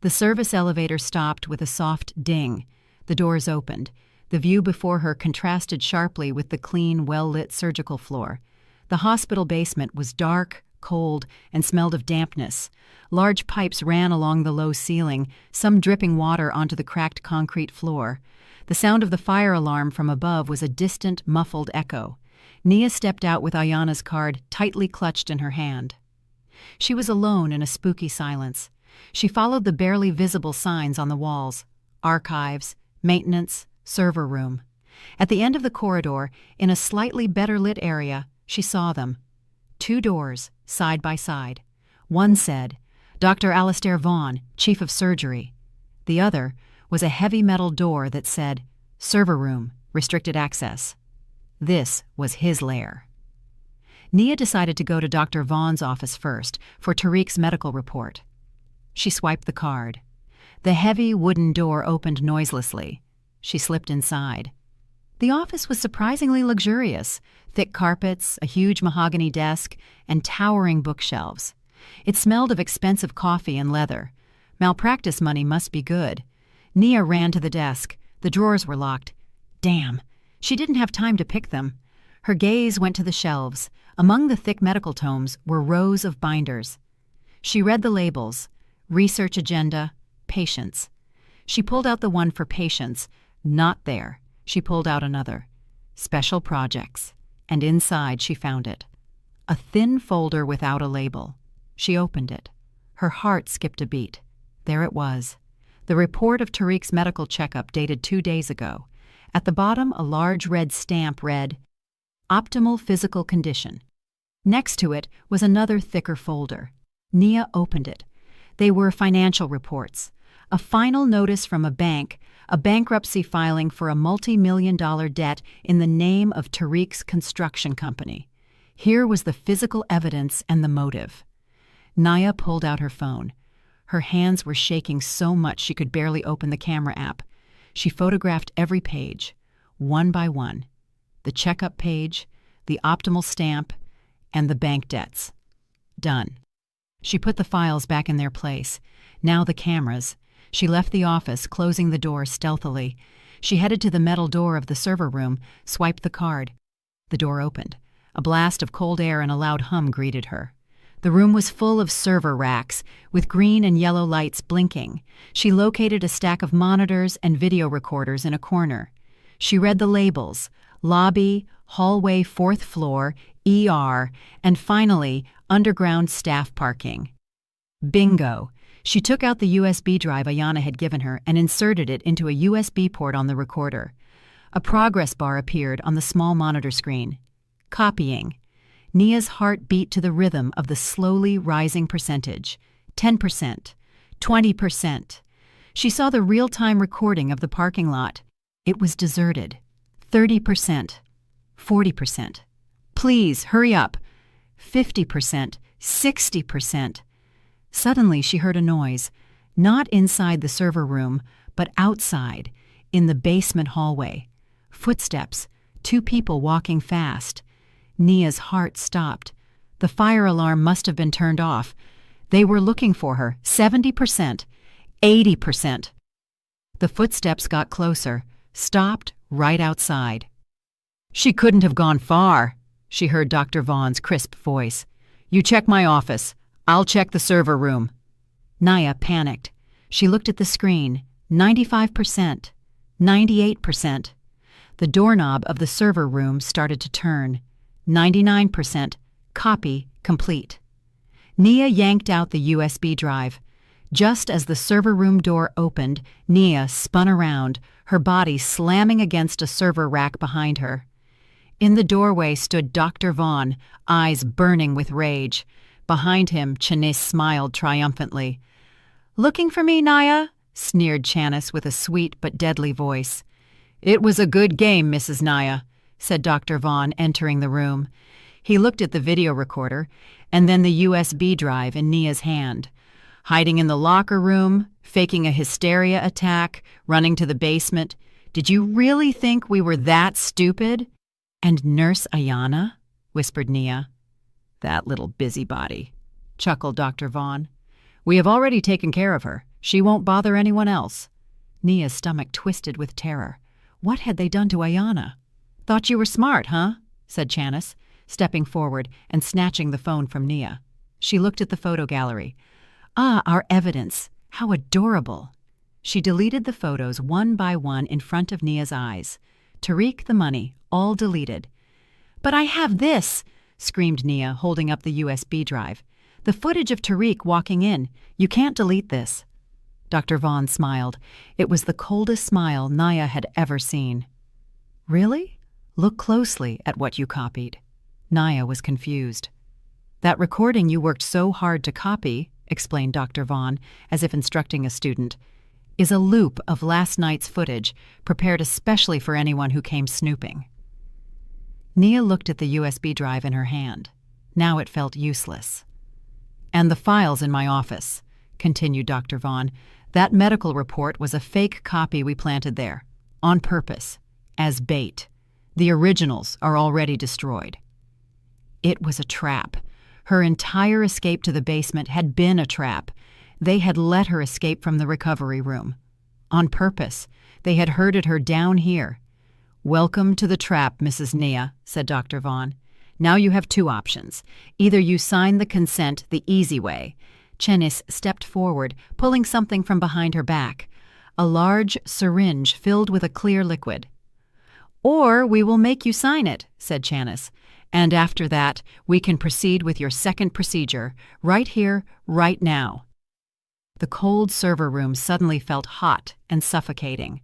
The service elevator stopped with a soft ding. The doors opened. The view before her contrasted sharply with the clean, well-lit surgical floor. The hospital basement was dark, cold, and smelled of dampness. Large pipes ran along the low ceiling, some dripping water onto the cracked concrete floor. The sound of the fire alarm from above was a distant, muffled echo. Nia stepped out with Ayana's card tightly clutched in her hand. She was alone in a spooky silence. She followed the barely visible signs on the walls: archives, maintenance, server room. At the end of the corridor, in a slightly better lit area, she saw them. 2 doors, side by side. One said, "Dr. Alistair Vaughn, Chief of Surgery." The other was a heavy metal door that said, "Server Room, Restricted Access." This was his lair. Nia decided to go to Dr. Vaughn's office first for Tariq's medical report. She swiped the card. The heavy wooden door opened noiselessly. She slipped inside. The office was surprisingly luxurious: thick carpets, a huge mahogany desk, and towering bookshelves. It smelled of expensive coffee and leather. Malpractice money must be good. Nia ran to the desk. The drawers were locked. Damn! She didn't have time to pick them. Her gaze went to the shelves. Among the thick medical tomes were rows of binders. She read the labels: Research Agenda, Patients. She pulled out the one for Patients. Not there. She pulled out another. Special Projects. And inside she found it. A thin folder without a label. She opened it. Her heart skipped a beat. There it was. The report of Tariq's medical checkup dated 2 days ago. At the bottom, a large red stamp read, "Optimal Physical Condition." Next to it was another thicker folder. Nia opened it. They were financial reports. A final notice from a bank, a bankruptcy filing for a multi-million-dollar debt in the name of Tariq's construction company. Here was the physical evidence and the motive. Nia pulled out her phone. Her hands were shaking so much she could barely open the camera app. She photographed every page, one by one. The checkup page, the optimal stamp, and the bank debts. Done. She put the files back in their place. Now the cameras. She left the office, closing the door stealthily. She headed to the metal door of the server room, swiped the card. The door opened. A blast of cold air and a loud hum greeted her. The room was full of server racks, with green and yellow lights blinking. She located a stack of monitors and video recorders in a corner. She read the labels: lobby, hallway 4th floor, ER, and finally, underground staff parking. Bingo! She took out the USB drive Ayana had given her and inserted it into a USB port on the recorder. A progress bar appeared on the small monitor screen. Copying. Nia's heart beat to the rhythm of the slowly rising percentage. 10%. 20%. She saw the real-time recording of the parking lot. It was deserted. 30%. 40%. Please, hurry up. 50%. 60%. Suddenly she heard a noise, not inside the server room, but outside, in the basement hallway. Footsteps, 2 people walking fast. Nia's heart stopped. The fire alarm must have been turned off. They were looking for her. 70%. 80%. The footsteps got closer, stopped right outside. She couldn't have gone far, she heard Dr. Vaughn's crisp voice. You check my office. I'll check the server room. Nia panicked. She looked at the screen. 95%. 98%. The doorknob of the server room started to turn. 99%. Copy complete. Nia yanked out the USB drive. Just as the server room door opened, Nia spun around, her body slamming against a server rack behind her. In the doorway stood Dr. Vaughn, eyes burning with rage. Behind him, Chanis smiled triumphantly. "Looking for me, Nia?" sneered Chanis with a sweet but deadly voice. "It was a good game, Mrs. Nia," said Dr. Vaughn, entering the room. He looked at the video recorder and then the USB drive in Nia's hand. Hiding in the locker room, faking a hysteria attack, running to the basement. Did you really think we were that stupid? And Nurse Ayana? Whispered Nia. That little busybody, chuckled Dr. Vaughn. We have already taken care of her. She won't bother anyone else. Nia's stomach twisted with terror. What had they done to Ayana? Thought you were smart, huh? Said Chanis, stepping forward and snatching the phone from Nia. She looked at the photo gallery. Ah, our evidence. How adorable. She deleted the photos one by one in front of Nia's eyes. Tariq, the money, all deleted. But I have this, screamed Nia, holding up the USB drive. The footage of Tariq walking in. You can't delete this. Dr. Vaughn smiled. It was the coldest smile Nia had ever seen. Really? Look closely at what you copied. Nia was confused. That recording you worked so hard to copy, explained Dr. Vaughn, as if instructing a student, is a loop of last night's footage prepared especially for anyone who came snooping. Nia looked at the USB drive in her hand. Now it felt useless. And the files in my office, continued Dr. Vaughn. That medical report was a fake copy we planted there, on purpose, as bait. The originals are already destroyed. It was a trap. Her entire escape to the basement had been a trap. They had let her escape from the recovery room. On purpose, they had herded her down here. Welcome to the trap, Mrs. Nia, said Dr. Vaughn. Now you have 2 options. Either you sign the consent the easy way. Chanis stepped forward, pulling something from behind her back. A large syringe filled with a clear liquid. Or we will make you sign it, said Chanis. And after that, we can proceed with your second procedure, right here, right now. The cold server room suddenly felt hot and suffocating.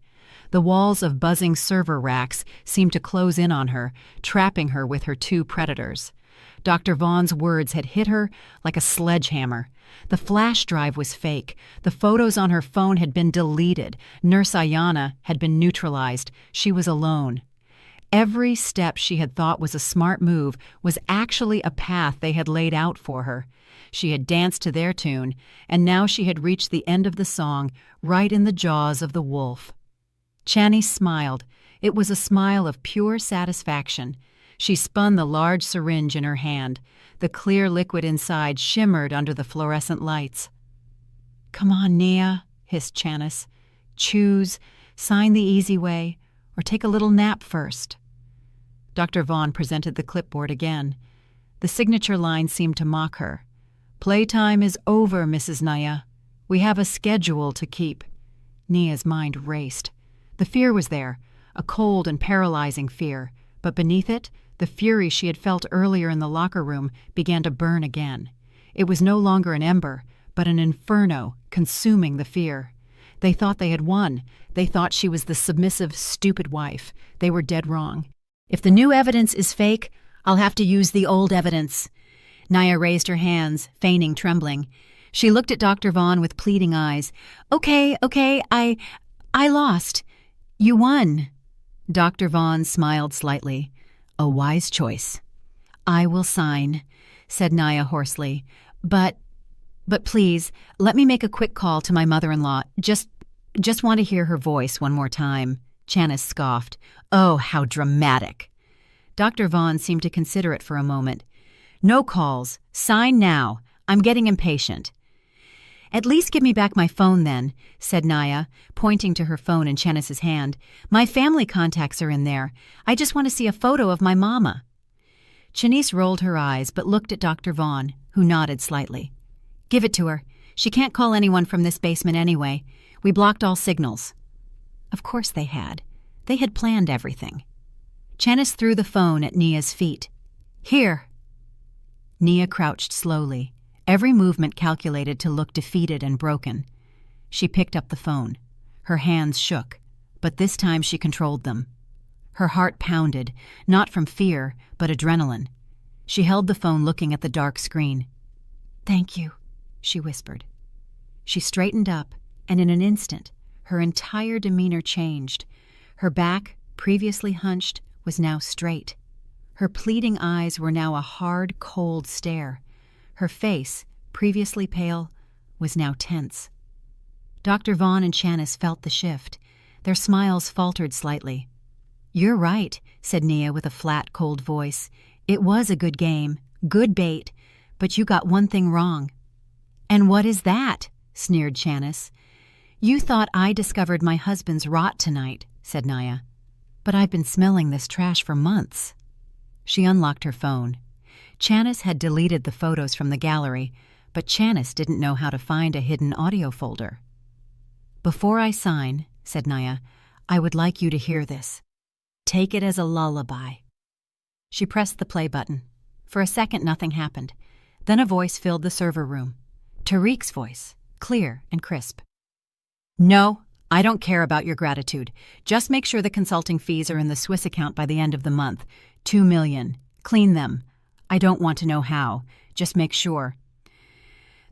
The walls of buzzing server racks seemed to close in on her, trapping her with her 2 predators. Dr. Vaughn's words had hit her like a sledgehammer. The flash drive was fake. The photos on her phone had been deleted. Nurse Ayana had been neutralized. She was alone. Every step she had thought was a smart move was actually a path they had laid out for her. She had danced to their tune, and now she had reached the end of the song, right in the jaws of the wolf. Chanis smiled. It was a smile of pure satisfaction. She spun the large syringe in her hand. The clear liquid inside shimmered under the fluorescent lights. Come on, Nia, hissed Chanis. Choose, sign the easy way, or take a little nap first. Dr. Vaughn presented the clipboard again. The signature line seemed to mock her. Playtime is over, Mrs. Nia. We have a schedule to keep. Nia's mind raced. The fear was there, a cold and paralyzing fear, but beneath it, the fury she had felt earlier in the locker room began to burn again. It was no longer an ember, but an inferno consuming the fear. They thought they had won. They thought she was the submissive, stupid wife. They were dead wrong. If the new evidence is fake, I'll have to use the old evidence. Nia raised her hands, feigning trembling. She looked at Dr. Vaughn with pleading eyes. Okay, I lost. You won. Dr. Vaughn smiled slightly. A wise choice. "I will sign," said Naya hoarsely. But please, let me make a quick call to my mother-in-law. Just want to hear her voice one more time." Chanis scoffed. "Oh, how dramatic." Dr. Vaughn seemed to consider it for a moment. "No calls. Sign now. I'm getting impatient." "At least give me back my phone then," said Naya, pointing to her phone in Chanis's hand. "My family contacts are in there. I just want to see a photo of my mama." Chanis rolled her eyes but looked at Dr. Vaughn, who nodded slightly. "Give it to her. She can't call anyone from this basement anyway. We blocked all signals." Of course they had. They had planned everything. Chanis threw the phone at Nia's feet. "Here." Nia crouched slowly, every movement calculated to look defeated and broken. She picked up the phone. Her hands shook, but this time she controlled them. Her heart pounded, not from fear, but adrenaline. She held the phone looking at the dark screen. "Thank you," she whispered. She straightened up, and in an instant, her entire demeanor changed. Her back, previously hunched, was now straight. Her pleading eyes were now a hard, cold stare. Her face, previously pale, was now tense. Dr. Vaughn and Chanis felt the shift. Their smiles faltered slightly. "You're right," said Nia with a flat, cold voice. "It was a good game, good bait, but you got one thing wrong." "And what is that?" sneered Chanis. "You thought I discovered my husband's rot tonight," said Naya. "But I've been smelling this trash for months." She unlocked her phone. Chanis had deleted the photos from the gallery, but Chanis didn't know how to find a hidden audio folder. "Before I sign," said Naya, "I would like you to hear this. Take it as a lullaby." She pressed the play button. For a second, nothing happened. Then a voice filled the server room. Tariq's voice, clear and crisp. "No, I don't care about your gratitude. Just make sure the consulting fees are in the Swiss account by the end of the month. 2 million. Clean them. I don't want to know how. Just make sure."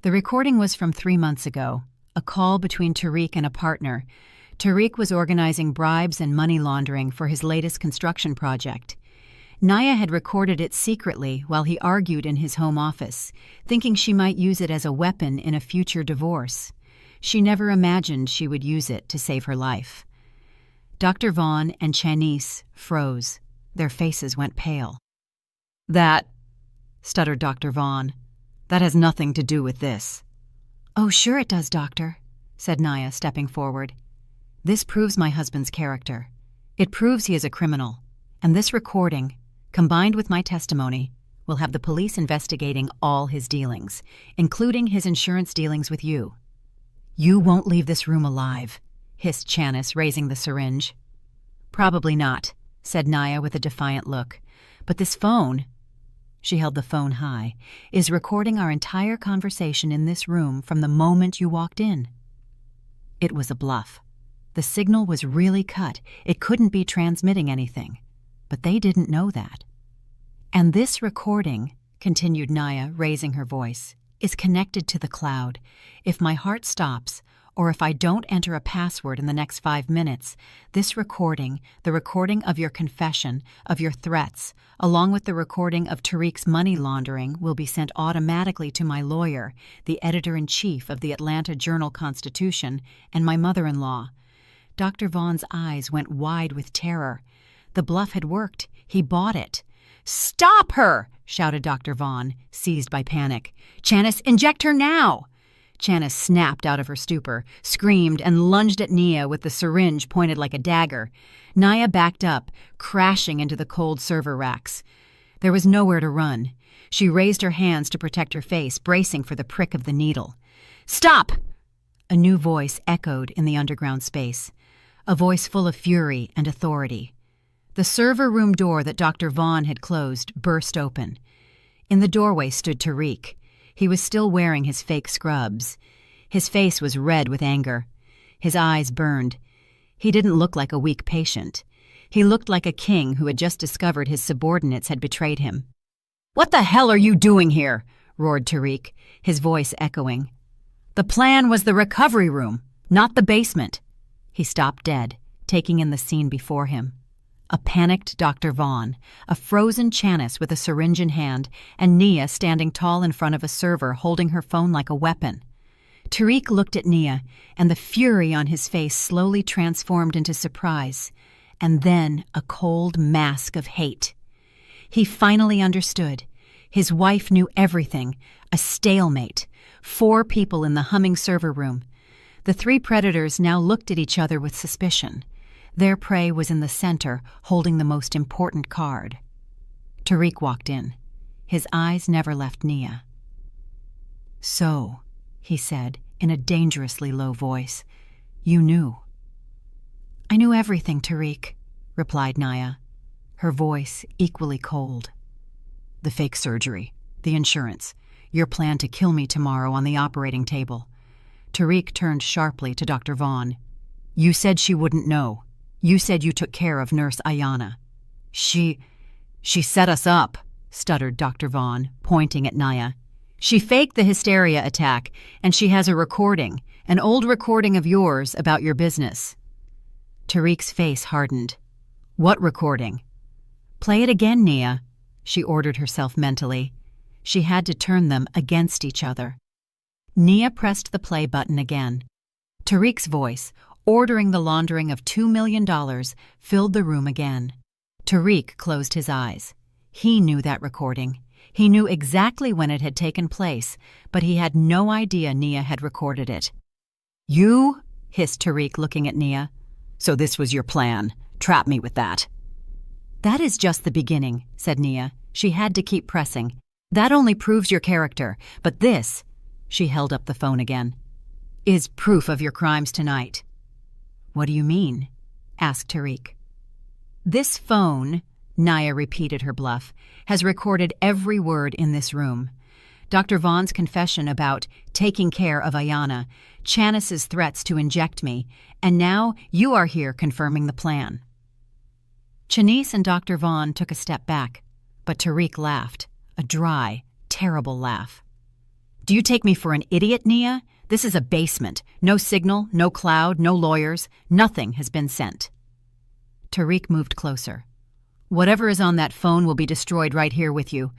The recording was from 3 months ago, a call between Tariq and a partner. Tariq was organizing bribes and money laundering for his latest construction project. Naya had recorded it secretly while he argued in his home office, thinking she might use it as a weapon in a future divorce. She never imagined she would use it to save her life. Dr. Vaughn and Chanis froze. Their faces went pale. "That," stuttered Dr. Vaughn, "that has nothing to do with this." "Oh, sure it does, doctor," said Naya, stepping forward. "This proves my husband's character. It proves he is a criminal. And this recording, combined with my testimony, will have the police investigating all his dealings, including his insurance dealings with you." "You won't leave this room alive," hissed Chanis, raising the syringe. "Probably not," said Naya with a defiant look. "But this phone," she held the phone high, "is recording our entire conversation in this room from the moment you walked in." It was a bluff. The signal was really cut. It couldn't be transmitting anything. But they didn't know that. "And this recording," continued Naya, raising her voice, "is connected to the cloud. If my heart stops, or if I don't enter a password in the next 5 minutes, this recording, the recording of your confession, of your threats, along with the recording of Tariq's money laundering, will be sent automatically to my lawyer, the editor-in-chief of the Atlanta Journal-Constitution, and my mother-in-law." Dr. Vaughn's eyes went wide with terror. The bluff had worked. He bought it. "Stop her!" shouted Dr. Vaughn, seized by panic. "Chanis, inject her now!" Chanis snapped out of her stupor, screamed, and lunged at Nia with the syringe pointed like a dagger. Naya backed up, crashing into the cold server racks. There was nowhere to run. She raised her hands to protect her face, bracing for the prick of the needle. "Stop!" A new voice echoed in the underground space, a voice full of fury and authority. The server room door that Dr. Vaughn had closed burst open. In the doorway stood Tariq. He was still wearing his fake scrubs. His face was red with anger. His eyes burned. He didn't look like a weak patient. He looked like a king who had just discovered his subordinates had betrayed him. "What the hell are you doing here?" roared Tariq, his voice echoing. "The plan was the recovery room, not the basement." He stopped dead, taking in the scene before him. A panicked Dr. Vaughn, a frozen Chanice with a syringe in hand, and Nia standing tall in front of a server holding her phone like a weapon. Tariq looked at Nia, and the fury on his face slowly transformed into surprise, and then a cold mask of hate. He finally understood. His wife knew everything. A stalemate. 4 people in the humming server room. The 3 predators now looked at each other with suspicion. Their prey was in the center, holding the most important card. Tariq walked in. His eyes never left Nia. "So," he said in a dangerously low voice, "you knew." "I knew everything, Tariq," replied Nia, her voice equally cold. "The fake surgery, the insurance, your plan to kill me tomorrow on the operating table." Tariq turned sharply to Dr. Vaughn. "You said she wouldn't know. You said you took care of Nurse Ayana." She set us up," stuttered Dr. Vaughn, pointing at Nia. "She faked the hysteria attack, and she has a recording, an old recording of yours about your business." Tariq's face hardened. "What recording?" "Play it again, Nia," she ordered herself mentally. She had to turn them against each other. Nia pressed the play button again. Tariq's voice, ordering the laundering of $2 million, filled the room again. Tariq closed his eyes. He knew that recording. He knew exactly when it had taken place, but he had no idea Nia had recorded it. "You?" hissed Tariq, looking at Nia. "So this was your plan. Trap me with that." "That is just the beginning," said Nia. She had to keep pressing. "That only proves your character, but this," she held up the phone again, "is proof of your crimes tonight." "What do you mean?" asked Tariq. "This phone," Nia repeated her bluff, "has recorded every word in this room. Dr. Vaughn's confession about taking care of Ayana, Chanice's threats to inject me, and now you are here confirming the plan." Chanice and Dr. Vaughn took a step back, but Tariq laughed, a dry, terrible laugh. "Do you take me for an idiot, Nia? This is a basement. No signal, no cloud, no lawyers. Nothing has been sent." Tariq moved closer. "Whatever is on that phone will be destroyed right here with you."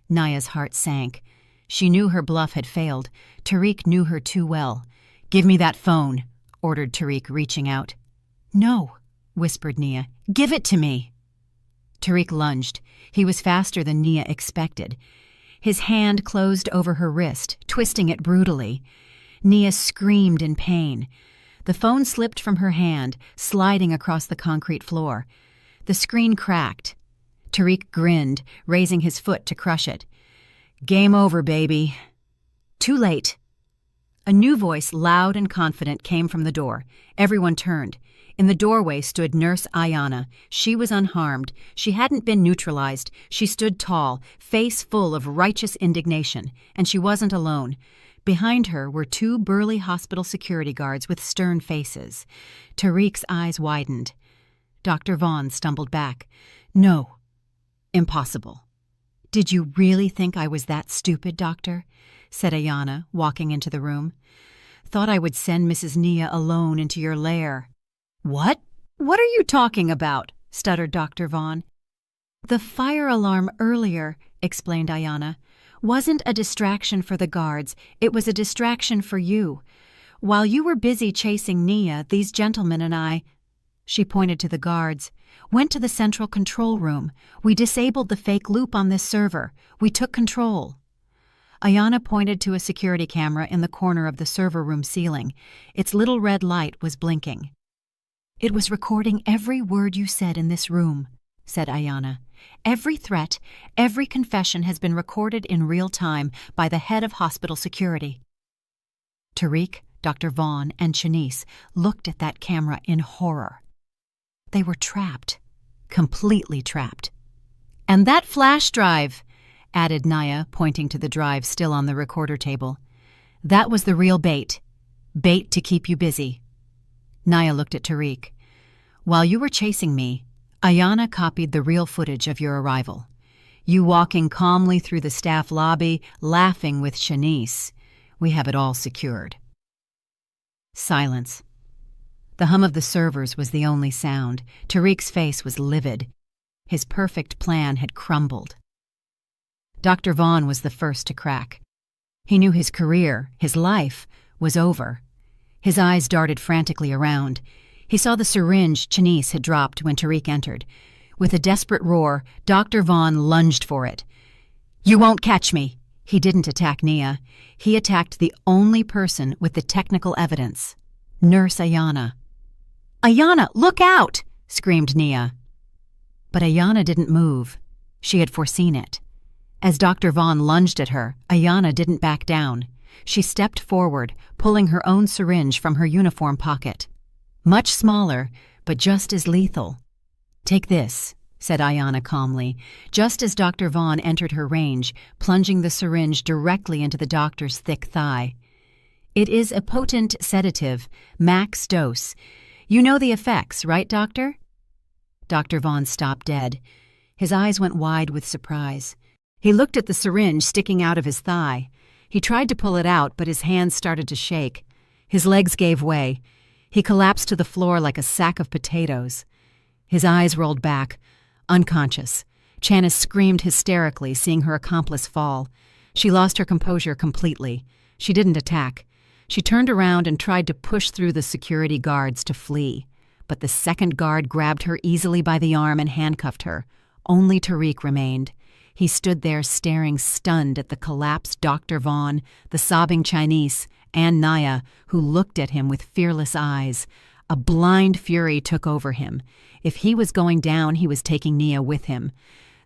Nia's heart sank. She knew her bluff had failed. Tariq knew her too well. "Give me that phone," ordered Tariq, reaching out. "No," whispered Nia. "Give it to me." Tariq lunged. He was faster than Nia expected. His hand closed over her wrist, twisting it brutally. Nia screamed in pain. The phone slipped from her hand, sliding across the concrete floor. The screen cracked. Tariq grinned, raising his foot to crush it. "Game over, baby." "Too late." A new voice, loud and confident, came from the door. Everyone turned. In the doorway stood Nurse Ayana. She was unharmed. She hadn't been neutralized. She stood tall, face full of righteous indignation, and she wasn't alone. Behind her were 2 burly hospital security guards with stern faces. Tariq's eyes widened. Dr. Vaughn stumbled back. "No. Impossible." "Did you really think I was that stupid, Doctor?" said Ayana, walking into the room. "Thought I would send Mrs. Nia alone into your lair." "What? What are you talking about?" stuttered Dr. Vaughn. "The fire alarm earlier," explained Ayana, "wasn't a distraction for the guards. It was a distraction for you. While you were busy chasing Nia, these gentlemen and I," she pointed to the guards, "went to the central control room. We disabled the fake loop on this server. We took control." Ayana pointed to a security camera in the corner of the server room ceiling. Its little red light was blinking. "It was recording every word you said in this room," said Ayana. "Every threat, every confession has been recorded in real time by the head of hospital security." Tariq, Dr. Vaughn, and Chanice looked at that camera in horror. They were trapped, completely trapped. "And that flash drive," added Nia, pointing to the drive still on the recorder table. "That was the real bait. Bait to keep you busy." Nia looked at Tariq. "While you were chasing me, Ayana copied the real footage of your arrival. You walking calmly through the staff lobby, laughing with Chanice. We have it all secured." Silence. The hum of the servers was the only sound. Tariq's face was livid. His perfect plan had crumbled. Dr. Vaughn was the first to crack. He knew his career, his life, was over. His eyes darted frantically around. He saw the syringe Chenise had dropped when Tariq entered. With a desperate roar, Dr. Vaughn lunged for it. "You won't catch me!" He didn't attack Nia. He attacked the only person with the technical evidence, Nurse Ayana. "Ayana, look out!" screamed Nia. But Ayana didn't move. She had foreseen it. As Dr. Vaughn lunged at her, Ayana didn't back down. She stepped forward, pulling her own syringe from her uniform pocket. Much smaller, but just as lethal. "Take this," said Ayana calmly, just as Dr. Vaughn entered her range, plunging the syringe directly into the doctor's thick thigh. "It is a potent sedative, max dose. You know the effects, right, Doctor?" Dr. Vaughn stopped dead. His eyes went wide with surprise. He looked at the syringe sticking out of his thigh. He tried to pull it out, but his hands started to shake. His legs gave way. He collapsed to the floor like a sack of potatoes. His eyes rolled back, unconscious. Chenise screamed hysterically, seeing her accomplice fall. She lost her composure completely. She didn't attack. She turned around and tried to push through the security guards to flee. But the second guard grabbed her easily by the arm and handcuffed her. Only Tariq remained. He stood there staring stunned at the collapsed Dr. Vaughn, the sobbing Chinese, and Naya, who looked at him with fearless eyes. A blind fury took over him. If he was going down, he was taking Nia with him.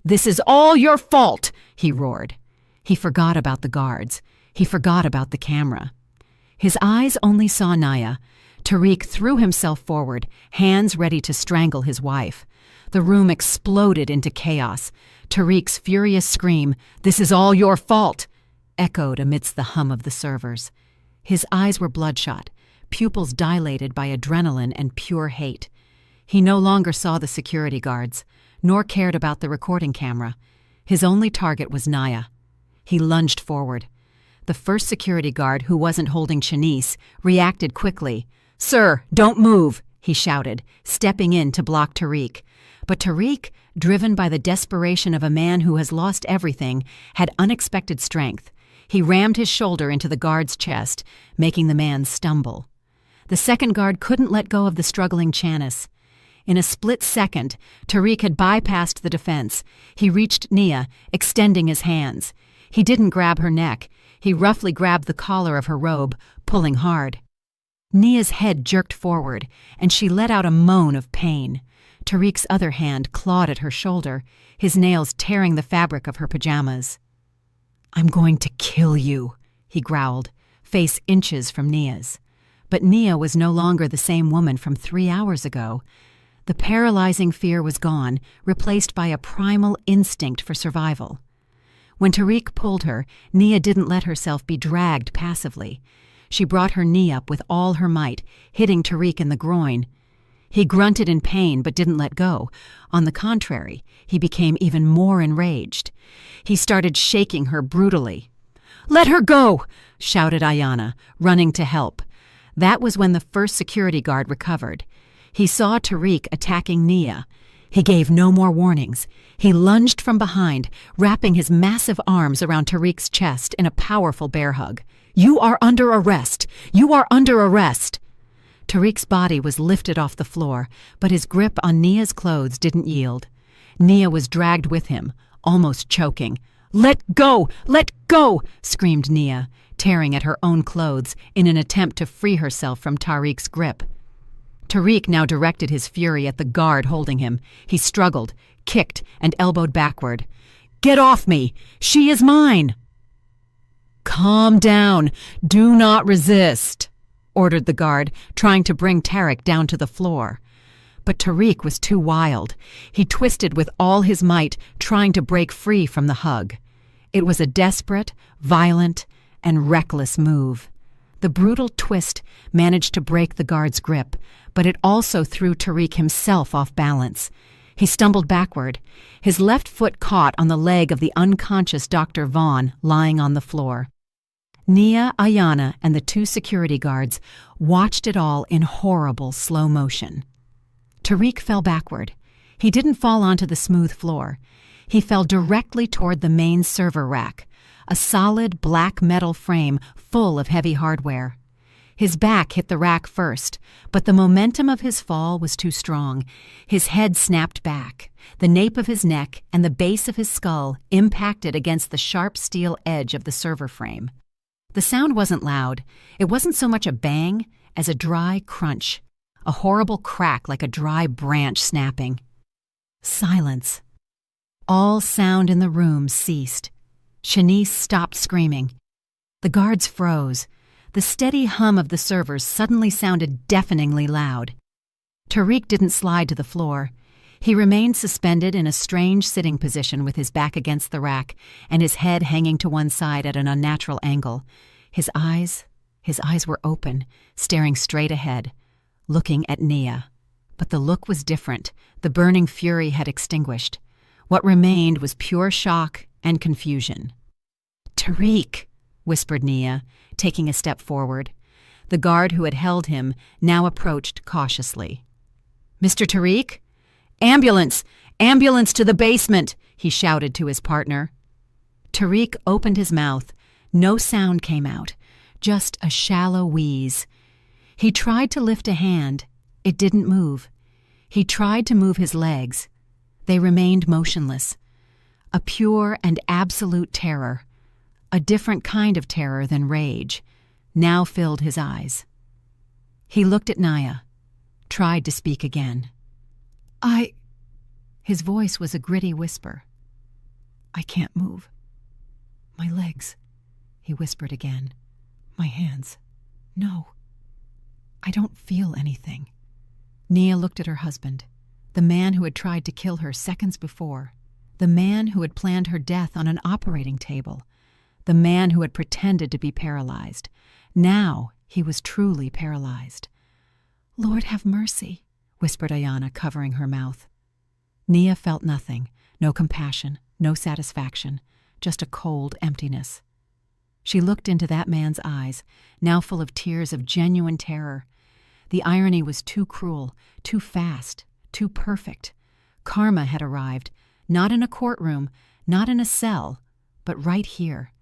"This is all your fault!" he roared. He forgot about the guards. He forgot about the camera. His eyes only saw Naya. Tariq threw himself forward, hands ready to strangle his wife. The room exploded into chaos. Tariq's furious scream, "This is all your fault!" echoed amidst the hum of the servers. His eyes were bloodshot, pupils dilated by adrenaline and pure hate. He no longer saw the security guards, nor cared about the recording camera. His only target was Naya. He lunged forward. The first security guard, who wasn't holding Chenise, reacted quickly. "Sir, don't move!" he shouted, stepping in to block Tariq. But Tariq, driven by the desperation of a man who has lost everything, had unexpected strength. He rammed his shoulder into the guard's chest, making the man stumble. The second guard couldn't let go of the struggling Chenise. In a split second, Tariq had bypassed the defense. He reached Nia, extending his hands. He didn't grab her neck. He roughly grabbed the collar of her robe, pulling hard. Nia's head jerked forward, and she let out a moan of pain. Tariq's other hand clawed at her shoulder, his nails tearing the fabric of her pajamas. "I'm going to kill you," he growled, face inches from Nia's. But Nia was no longer the same woman from 3 hours ago. The paralyzing fear was gone, replaced by a primal instinct for survival. When Tariq pulled her, Nia didn't let herself be dragged passively. She brought her knee up with all her might, hitting Tariq in the groin. He grunted in pain but didn't let go. On the contrary, he became even more enraged. He started shaking her brutally. "Let her go!" shouted Ayana, running to help. That was when the first security guard recovered. He saw Tariq attacking Nia. He gave no more warnings. He lunged from behind, wrapping his massive arms around Tariq's chest in a powerful bear hug. "You are under arrest! You are under arrest!" Tariq's body was lifted off the floor, but his grip on Nia's clothes didn't yield. Nia was dragged with him, almost choking. "Let go! Let go!" screamed Nia, tearing at her own clothes in an attempt to free herself from Tariq's grip. Tariq now directed his fury at the guard holding him. He struggled, kicked, and elbowed backward. "Get off me! She is mine!" "Calm down! Do not resist!" ordered the guard, trying to bring Tariq down to the floor. But Tariq was too wild. He twisted with all his might, trying to break free from the hug. It was a desperate, violent, and reckless move. The brutal twist managed to break the guard's grip, but it also threw Tariq himself off balance. He stumbled backward. His left foot caught on the leg of the unconscious Dr. Vaughn lying on the floor. Nia, Ayana, and the 2 security guards watched it all in horrible slow motion. Tariq fell backward. He didn't fall onto the smooth floor. He fell directly toward the main server rack, a solid black metal frame full of heavy hardware. His back hit the rack first, but the momentum of his fall was too strong. His head snapped back. The nape of his neck and the base of his skull impacted against the sharp steel edge of the server frame. The sound wasn't loud. It wasn't so much a bang as a dry crunch, a horrible crack like a dry branch snapping. Silence. All sound in the room ceased. Shanice stopped screaming. The guards froze. The steady hum of the servers suddenly sounded deafeningly loud. Tariq didn't slide to the floor. He remained suspended in a strange sitting position with his back against the rack and his head hanging to one side at an unnatural angle. His eyes were open, staring straight ahead, looking at Nia. But the look was different. The burning fury had extinguished. What remained was pure shock and confusion. "Tariq," whispered Nia, taking a step forward. The guard who had held him now approached cautiously. "Mr. Tariq? Ambulance! Ambulance to the basement!" he shouted to his partner. Tariq opened his mouth. No sound came out, just a shallow wheeze. He tried to lift a hand. It didn't move. He tried to move his legs. They remained motionless. A pure and absolute terror, a different kind of terror than rage, now filled his eyes. He looked at Nia, tried to speak again. His voice was a gritty whisper. "I can't move. My legs," he whispered again. "My hands. No. I don't feel anything." Nia looked at her husband, the man who had tried to kill her seconds before, the man who had planned her death on an operating table, the man who had pretended to be paralyzed. Now he was truly paralyzed. "Lord have mercy," whispered Ayana, covering her mouth. Nia felt nothing, no compassion, no satisfaction, just a cold emptiness. She looked into that man's eyes, now full of tears of genuine terror. The irony was too cruel, too fast, too perfect. Karma had arrived, not in a courtroom, not in a cell, but right here,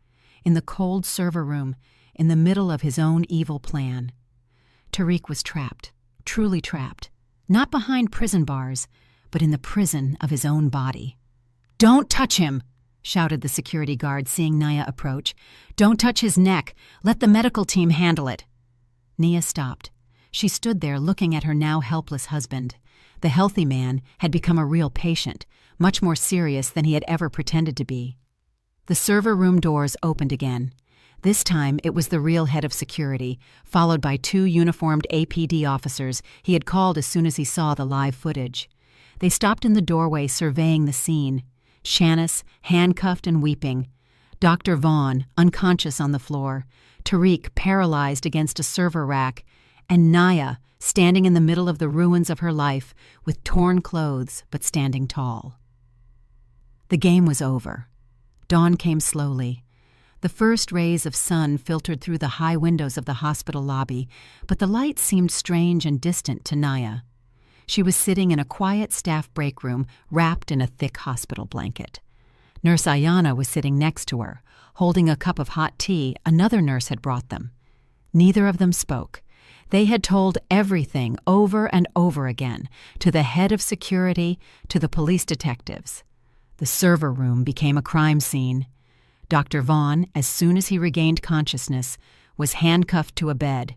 in the cold server room, in the middle of his own evil plan. Tariq was trapped, truly trapped, not behind prison bars, but in the prison of his own body. "Don't touch him!" shouted the security guard, seeing Nia approach. "Don't touch his neck. Let the medical team handle it." Nia stopped. She stood there looking at her now helpless husband. The healthy man had become a real patient, much more serious than he had ever pretended to be. The server room doors opened again. This time it was the real head of security, followed by 2 uniformed APD officers he had called as soon as he saw the live footage. They stopped in the doorway surveying the scene. Shanice, handcuffed and weeping. Dr. Vaughn, unconscious on the floor. Tariq, paralyzed against a server rack. And Nia, standing in the middle of the ruins of her life, with torn clothes but standing tall. The game was over. Dawn came slowly. The first rays of sun filtered through the high windows of the hospital lobby, but the light seemed strange and distant to Nia. She was sitting in a quiet staff break room, wrapped in a thick hospital blanket. Nurse Ayana was sitting next to her, holding a cup of hot tea another nurse had brought them. Neither of them spoke. They had told everything over and over again, to the head of security, to the police detectives. The server room became a crime scene. Dr. Vaughn, as soon as he regained consciousness, was handcuffed to a bed.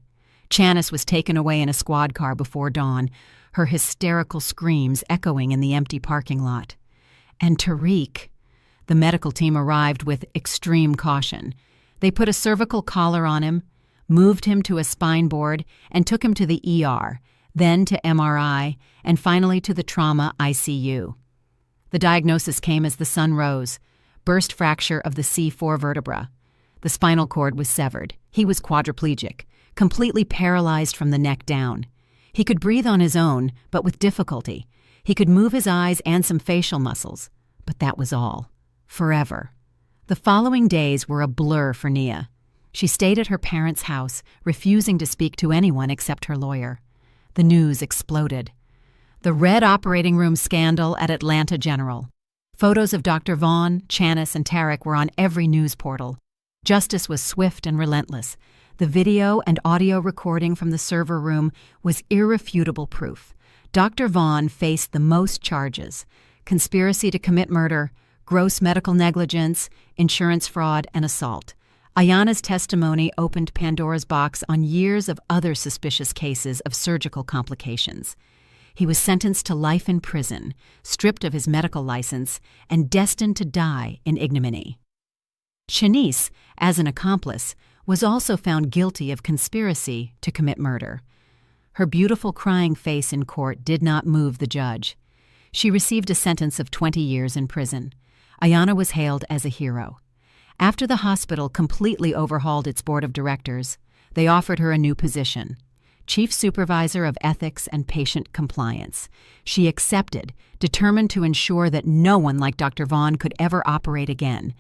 Shanice was taken away in a squad car before dawn, her hysterical screams echoing in the empty parking lot. And Tariq. The medical team arrived with extreme caution. They put a cervical collar on him, moved him to a spine board, and took him to the ER, then to MRI, and finally to the trauma ICU. The diagnosis came as the sun rose: burst fracture of the C4 vertebra. The spinal cord was severed. He was quadriplegic, completely paralyzed from the neck down. He could breathe on his own, but with difficulty. He could move his eyes and some facial muscles, but that was all. Forever. The following days were a blur for Nia. She stayed at her parents' house, refusing to speak to anyone except her lawyer. The news exploded. The Red Operating Room scandal at Atlanta General. Photos of Dr. Vaughn, Chanis, and Tarek were on every news portal. Justice was swift and relentless. The video and audio recording from the server room was irrefutable proof. Dr. Vaughn faced the most charges: conspiracy to commit murder, gross medical negligence, insurance fraud, and assault. Ayanna's testimony opened Pandora's box on years of other suspicious cases of surgical complications. He was sentenced to life in prison, stripped of his medical license, and destined to die in ignominy. Chanis, as an accomplice, was also found guilty of conspiracy to commit murder. Her beautiful crying face in court did not move the judge. She received a sentence of 20 years in prison. Ayanna was hailed as a hero. After the hospital completely overhauled its board of directors, they offered her a new position: Chief Supervisor of Ethics and Patient Compliance. She accepted, determined to ensure that no one like Dr. Vaughn could ever operate again,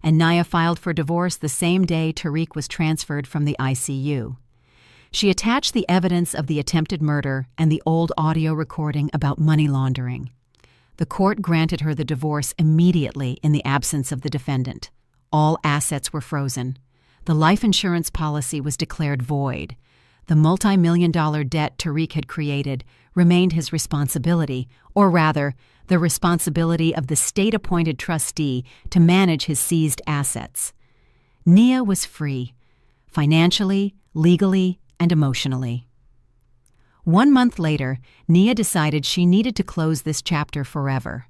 and Naya filed for divorce the same day Tariq was transferred from the ICU. She attached the evidence of the attempted murder and the old audio recording about money laundering. The court granted her the divorce immediately in the absence of the defendant. All assets were frozen. The life insurance policy was declared void. The multi-million-dollar debt Tariq had created remained his responsibility, or rather, the responsibility of the state-appointed trustee to manage his seized assets. Nia was free, financially, legally, and emotionally. 1 month later, Nia decided she needed to close this chapter forever.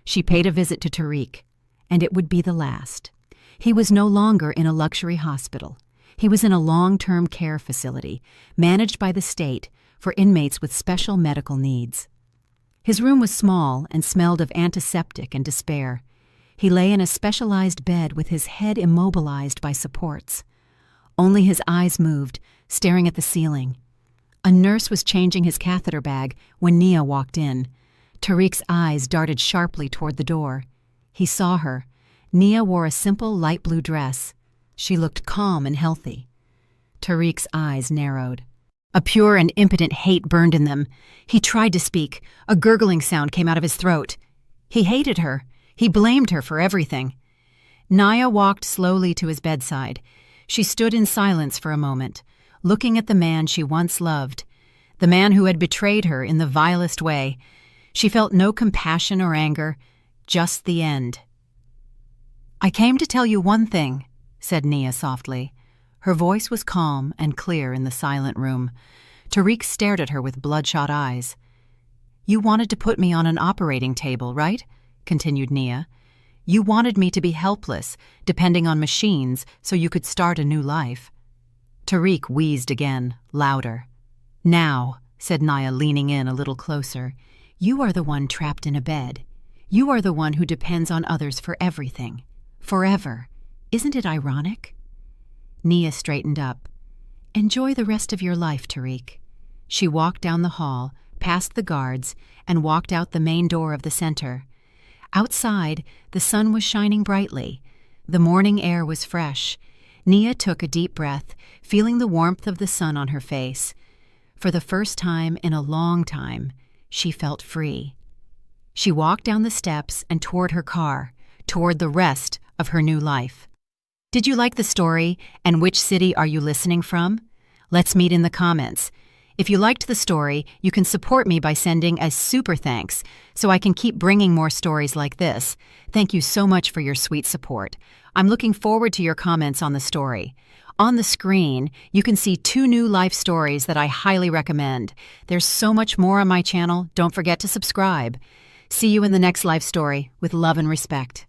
She paid a visit to Tariq, and it would be the last. He was no longer in a luxury hospital. He was in a long-term care facility, managed by the state for inmates with special medical needs. His room was small and smelled of antiseptic and despair. He lay in a specialized bed with his head immobilized by supports. Only his eyes moved, staring at the ceiling. A nurse was changing his catheter bag when Nia walked in. Tariq's eyes darted sharply toward the door. He saw her. Nia wore a simple light blue dress. She looked calm and healthy. Tariq's eyes narrowed. A pure and impotent hate burned in them. He tried to speak. A gurgling sound came out of his throat. He hated her. He blamed her for everything. Naya walked slowly to his bedside. She stood in silence for a moment, looking at the man she once loved, the man who had betrayed her in the vilest way. She felt no compassion or anger, just the end. "I came to tell you one thing," said Nia softly. Her voice was calm and clear in the silent room. Tariq stared at her with bloodshot eyes. "You wanted to put me on an operating table, right?" continued Nia. "You wanted me to be helpless, depending on machines, so you could start a new life." Tariq wheezed again, louder. "Now," said Naya, leaning in a little closer, "you are the one trapped in a bed. You are the one who depends on others for everything. Forever. Isn't it ironic?" Nia straightened up. "Enjoy the rest of your life, Tariq." She walked down the hall, past the guards, and walked out the main door of the center. Outside, the sun was shining brightly. The morning air was fresh. Nia took a deep breath, feeling the warmth of the sun on her face. For the first time in a long time, she felt free. She walked down the steps and toward her car, toward the rest of her new life. Did you like the story, and which city are you listening from? Let's meet in the comments. If you liked the story, you can support me by sending a super thanks so I can keep bringing more stories like this. Thank you so much for your sweet support. I'm looking forward to your comments on the story. On the screen, you can see 2 new life stories that I highly recommend. There's so much more on my channel. Don't forget to subscribe. See you in the next life story with love and respect.